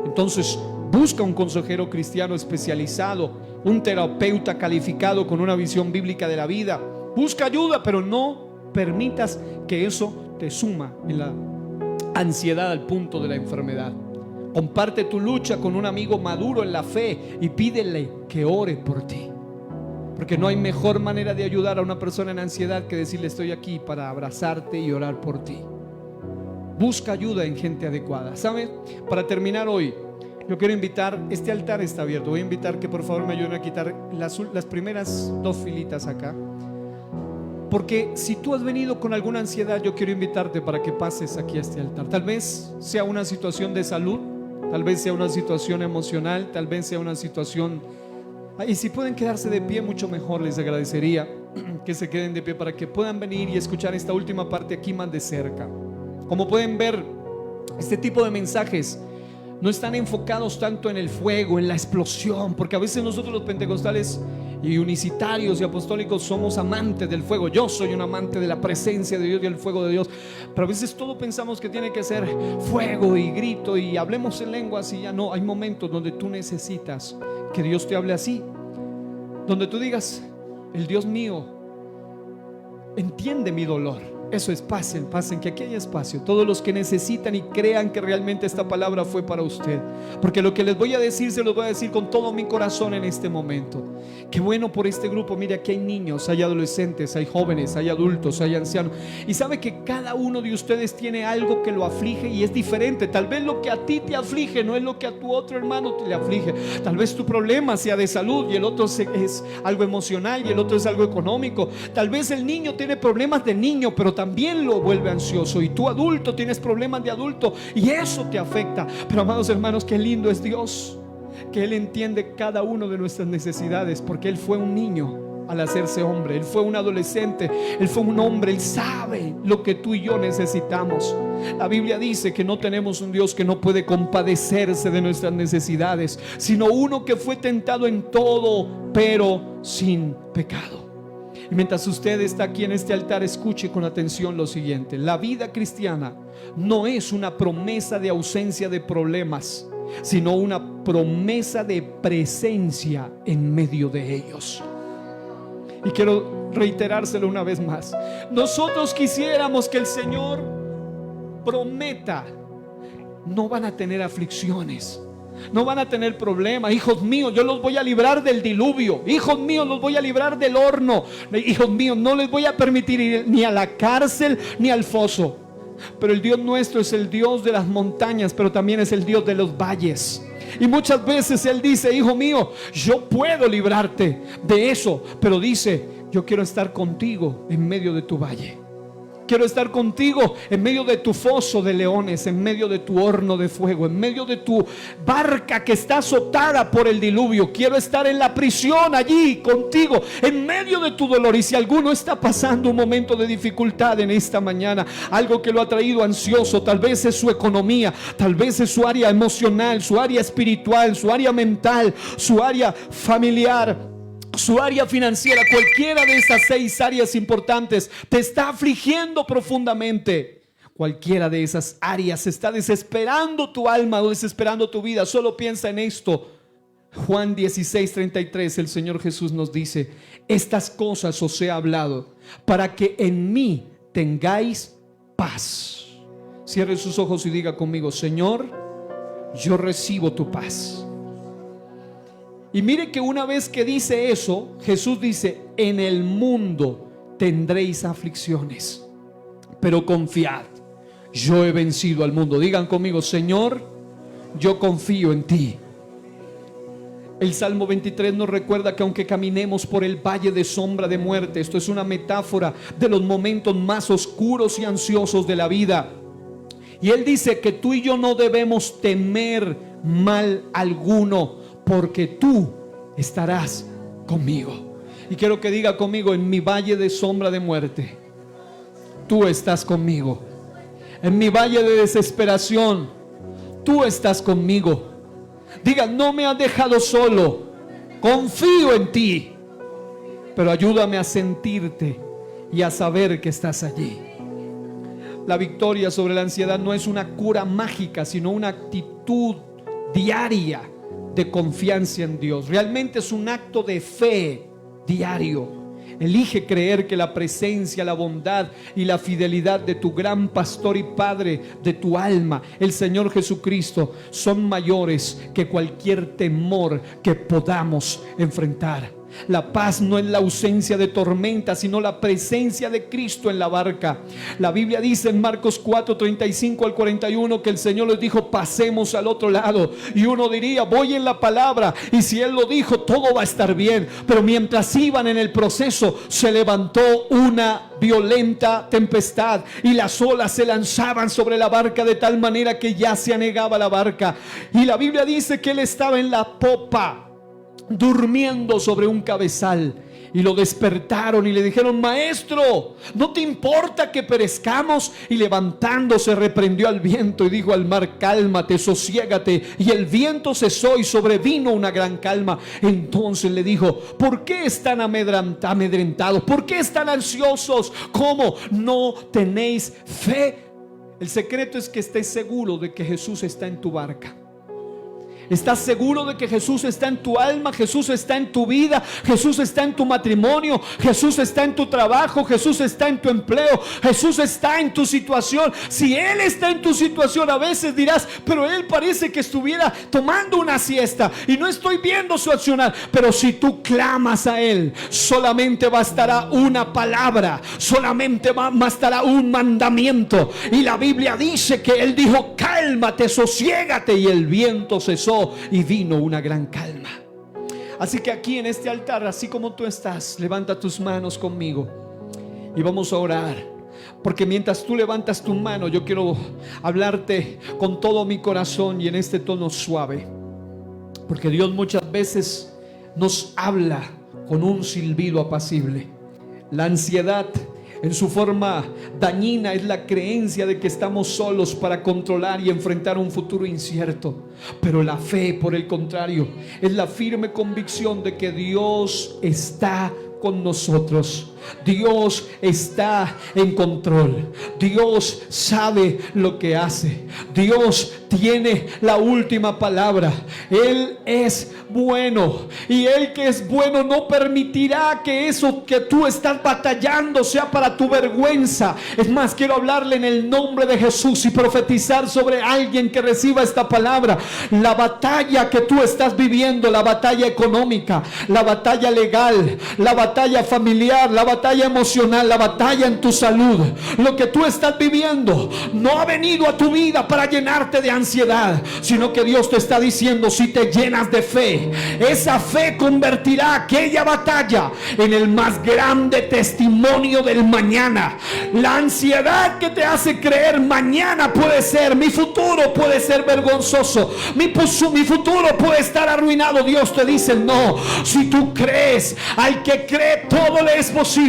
S1: Entonces busca un consejero cristiano especializado, un terapeuta calificado con una visión bíblica de la vida. Busca ayuda, pero no permitas que eso te suma en la ansiedad al punto de la enfermedad. Comparte tu lucha con un amigo maduro en la fe y pídele que ore por ti. Porque no hay mejor manera de ayudar a una persona en ansiedad que decirle: estoy aquí para abrazarte y orar por ti. Busca ayuda en gente adecuada. ¿Sabes? Para terminar hoy, yo quiero invitar, este altar está abierto, voy a invitar que por favor me ayuden a quitar las primeras 2 filitas acá. Porque si tú has venido con alguna ansiedad, yo quiero invitarte para que pases aquí a este altar. Tal vez sea una situación de salud, tal vez sea una situación emocional, tal vez sea una situación... Y si pueden quedarse de pie, mucho mejor. Les agradecería que se queden de pie para que puedan venir y escuchar esta última parte aquí más de cerca. Como pueden ver, este tipo de mensajes no están enfocados tanto en el fuego, en la explosión, porque a veces nosotros los pentecostales y unicitarios y apostólicos somos amantes del fuego. Yo soy un amante de la presencia de Dios y el fuego de Dios, pero a veces todo pensamos que tiene que ser fuego y grito y hablemos en lenguas y ya no. Hay momentos donde tú necesitas que Dios te hable así, donde tú digas: el Dios mío entiende mi dolor. Eso es, pasen, que aquí hay espacio. Todos los que necesitan y crean que realmente esta palabra fue para usted, porque lo que les voy a decir, se los voy a decir con todo mi corazón en este momento. Qué bueno por este grupo. Mire, aquí hay niños, hay adolescentes, hay jóvenes, hay adultos, hay ancianos. Y sabe que cada uno de ustedes tiene algo que lo aflige y es diferente. Tal vez lo que a ti te aflige no es lo que a tu otro hermano te le aflige. Tal vez tu problema sea de salud y el otro es algo emocional y el otro es algo económico. Tal vez el niño tiene problemas de niño, pero también lo vuelve ansioso, y tú adulto tienes problemas de adulto y eso te afecta. Pero amados hermanos, qué lindo es Dios, que Él entiende cada uno de nuestras necesidades, porque Él fue un niño al hacerse hombre, Él fue un adolescente, Él fue un hombre. Él sabe lo que tú y yo necesitamos. La Biblia dice que no tenemos un Dios que no puede compadecerse de nuestras necesidades, sino uno que fue tentado en todo, pero sin pecado. Y mientras usted está aquí en este altar, escuche con atención lo siguiente: la vida cristiana no es una promesa de ausencia de problemas, sino una promesa de presencia en medio de ellos. Y quiero reiterárselo una vez más. Nosotros quisiéramos que el Señor prometa: no van a tener aflicciones, no van a tener problemas. Hijos míos, yo los voy a librar del diluvio. Hijos míos, los voy a librar del horno. Hijos míos, no les voy a permitir ir ni a la cárcel ni al foso. Pero el Dios nuestro es el Dios de las montañas, pero también es el Dios de los valles. Y muchas veces Él dice: hijo mío, yo puedo librarte de eso, pero dice: yo quiero estar contigo en medio de tu valle. Quiero estar contigo en medio de tu foso de leones, en medio de tu horno de fuego, en medio de tu barca que está azotada por el diluvio. Quiero estar en la prisión allí contigo, en medio de tu dolor. Y si alguno está pasando un momento de dificultad en esta mañana, algo que lo ha traído ansioso, tal vez es su economía, tal vez es su área emocional, su área espiritual, su área mental, su área familiar, su área financiera, cualquiera de esas 6 áreas importantes te está afligiendo profundamente. Cualquiera de esas áreas está desesperando tu alma o desesperando tu vida. Solo piensa en esto. Juan 16:33, el Señor Jesús nos dice: estas cosas os he hablado para que en mí tengáis paz. Cierre sus ojos y diga conmigo: Señor, yo recibo tu paz. Y mire que una vez que dice eso, Jesús dice: en el mundo tendréis aflicciones, pero confiad, yo he vencido al mundo. Digan conmigo: Señor, yo confío en ti. El Salmo 23 nos recuerda que aunque caminemos por el valle de sombra de muerte, esto es una metáfora de los momentos más oscuros y ansiosos de la vida. Y Él dice que tú y yo no debemos temer mal alguno, porque tú estarás conmigo. Y quiero que diga conmigo: en mi valle de sombra de muerte, tú estás conmigo. En mi valle de desesperación, tú estás conmigo. Diga: no me has dejado solo, confío en ti, pero ayúdame a sentirte y a saber que estás allí. La victoria sobre la ansiedad no es una cura mágica, sino una actitud diaria de confianza en Dios. Realmente es un acto de fe diario. Elige creer que la presencia, la bondad y la fidelidad de tu gran pastor y padre de tu alma, el Señor Jesucristo, son mayores que cualquier temor que podamos enfrentar. La paz no es la ausencia de tormenta, sino la presencia de Cristo en la barca. La Biblia dice en Marcos 4:35 al 41 que el Señor les dijo: pasemos al otro lado. Y uno diría: voy en la palabra, y si Él lo dijo, todo va a estar bien. Pero mientras iban en el proceso, se levantó una violenta tempestad y las olas se lanzaban sobre la barca de tal manera que ya se anegaba la barca. Y la Biblia dice que Él estaba en la popa, durmiendo sobre un cabezal, y lo despertaron y le dijeron: maestro, ¿no te importa que perezcamos? Y levantándose reprendió al viento y dijo al mar: cálmate, sosiégate. Y el viento cesó y sobrevino una gran calma. Entonces le dijo: ¿por qué están amedrentados? ¿Por qué están ansiosos? ¿Cómo no tenéis fe? El secreto es que estés seguro de que Jesús está en tu barca. ¿Estás seguro de que Jesús está en tu alma? Jesús está en tu vida. Jesús está en tu matrimonio. Jesús está en tu trabajo. Jesús está en tu empleo. Jesús está en tu situación. Si Él está en tu situación, a veces dirás: pero Él parece que estuviera tomando una siesta y no estoy viendo su accionar. Pero si tú clamas a Él, solamente bastará una palabra, solamente bastará un mandamiento. Y la Biblia dice que Él dijo: cálmate, sosiégate. Y el viento cesó y vino una gran calma. Así que aquí en este altar, así como tú estás, levanta tus manos conmigo y vamos a orar. Porque mientras tú levantas tu mano, yo quiero hablarte con todo mi corazón y en este tono suave. Porque Dios muchas veces nos habla con un silbido apacible. La ansiedad, en su forma dañina, es la creencia de que estamos solos para controlar y enfrentar un futuro incierto. Pero la fe, por el contrario, es la firme convicción de que Dios está con nosotros. Dios está en control. Dios sabe lo que hace. Dios tiene la última palabra. Él es bueno, y Él que es bueno no permitirá que eso que tú estás batallando sea para tu vergüenza. Es más, quiero hablarle en el nombre de Jesús y profetizar sobre alguien que reciba esta palabra. La batalla que tú estás viviendo, la batalla económica, la batalla legal, la batalla familiar, la batalla emocional, la batalla en tu salud, lo que tú estás viviendo no ha venido a tu vida para llenarte de ansiedad, sino que Dios te está diciendo: si te llenas de fe, esa fe convertirá aquella batalla en el más grande testimonio del mañana. La ansiedad que te hace creer mañana puede ser, mi futuro puede ser vergonzoso, mi futuro puede estar arruinado, Dios te dice: no, si tú crees, al que cree todo le es posible.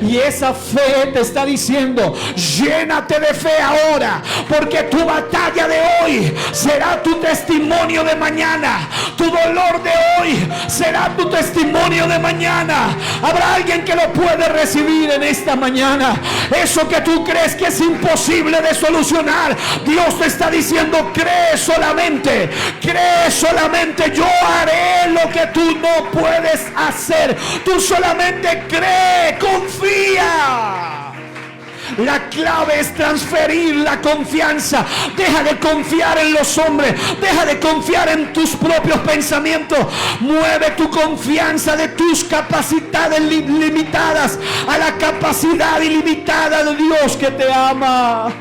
S1: Y esa fe te está diciendo: llénate de fe ahora, porque tu batalla de hoy será tu testimonio de mañana. Tu dolor de hoy será tu testimonio de mañana. Habrá alguien que lo puede recibir en esta mañana. Eso que tú crees que es imposible de solucionar, Dios te está diciendo: cree solamente, cree solamente. Yo haré lo que tú no puedes hacer. Tú solamente cree, confía. La clave es transferir la confianza. Deja de confiar en los hombres, deja de confiar en tus propios pensamientos. Mueve tu confianza de tus capacidades limitadas a la capacidad ilimitada de Dios que te ama.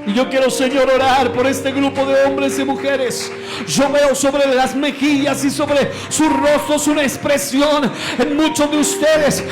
S1: Y yo quiero, Señor, orar por este grupo de hombres y mujeres. Yo veo sobre las mejillas y sobre sus rostros una expresión en muchos de ustedes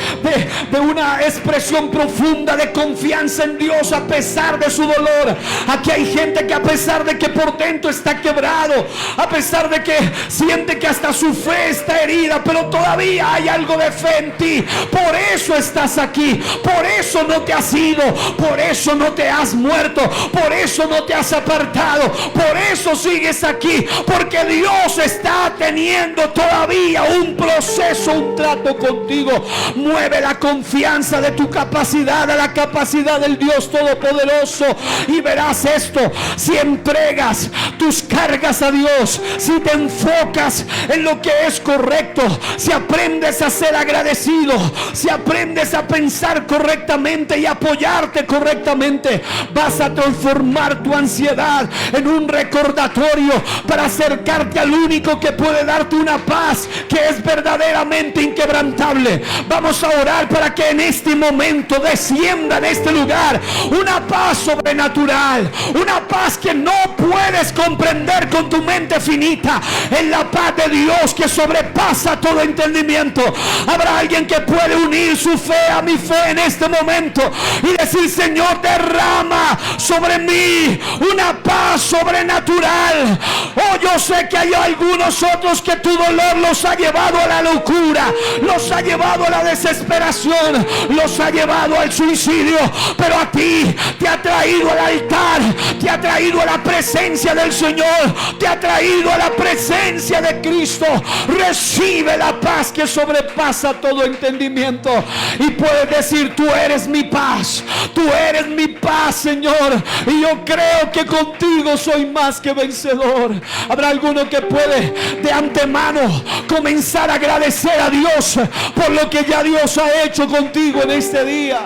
S1: de una expresión profunda de confianza en Dios a pesar de su dolor. Aquí hay gente que, a pesar de que por dentro está quebrado, a pesar de que siente que hasta su fe está herida, pero todavía hay algo de fe en ti. Por eso estás aquí, por eso no te has ido, por eso no te has muerto, por eso no te has apartado, por eso sigues aquí, porque Dios está teniendo todavía un proceso, un trato contigo. Mueve la confianza de tu capacidad a la capacidad del Dios Todopoderoso y verás esto: si entregas tus cargas a Dios, si te enfocas en lo que es correcto, si aprendes a ser agradecido, si aprendes a pensar correctamente y apoyarte correctamente, vas a transformar transformar tu ansiedad en un recordatorio para acercarte al único que puede darte una paz que es verdaderamente inquebrantable. Vamos a orar para que en este momento descienda en este lugar una paz sobrenatural, una paz que no puedes comprender con tu mente finita. En la paz de Dios que sobrepasa todo entendimiento. Habrá alguien que puede unir su fe a mi fe en este momento y decir: Señor, derrama sobre mí una paz sobrenatural. Oh, yo sé que hay algunos otros que tu dolor los ha llevado a la locura, los ha llevado a la desesperación, los ha llevado al suicidio, pero a ti te ha traído al altar, te ha traído a la presencia del Señor, te ha traído a la presencia de Cristo. Recibe la paz que sobrepasa todo entendimiento y puedes decir: tú eres mi paz, tú eres mi paz, Señor, y yo creo que contigo soy más que vencedor. Habrá alguno que puede de antemano comenzar a agradecer a Dios por lo que ya Dios ha hecho contigo en este día.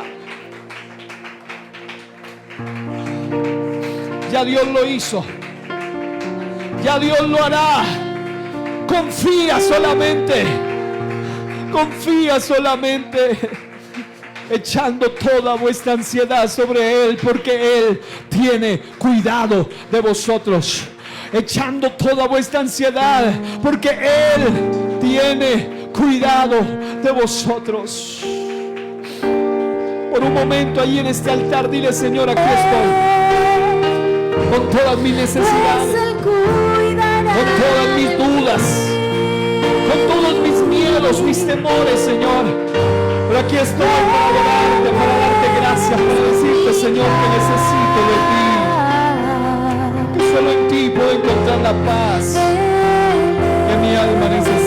S1: Ya Dios lo hizo, ya Dios lo hará. Confía solamente, confía solamente, echando toda vuestra ansiedad sobre Él, porque Él tiene cuidado de vosotros. Echando toda vuestra ansiedad, porque Él tiene cuidado de vosotros. Por un momento allí en este altar, dile: Señor, aquí estoy, con todas mis necesidades, con todas mis dudas, con todos mis miedos, mis temores, Señor. Pero aquí estoy para adorarte, para darte gracias, para decirte, Señor, que necesito de ti. Que solo en ti puedo encontrar la paz que mi alma necesita.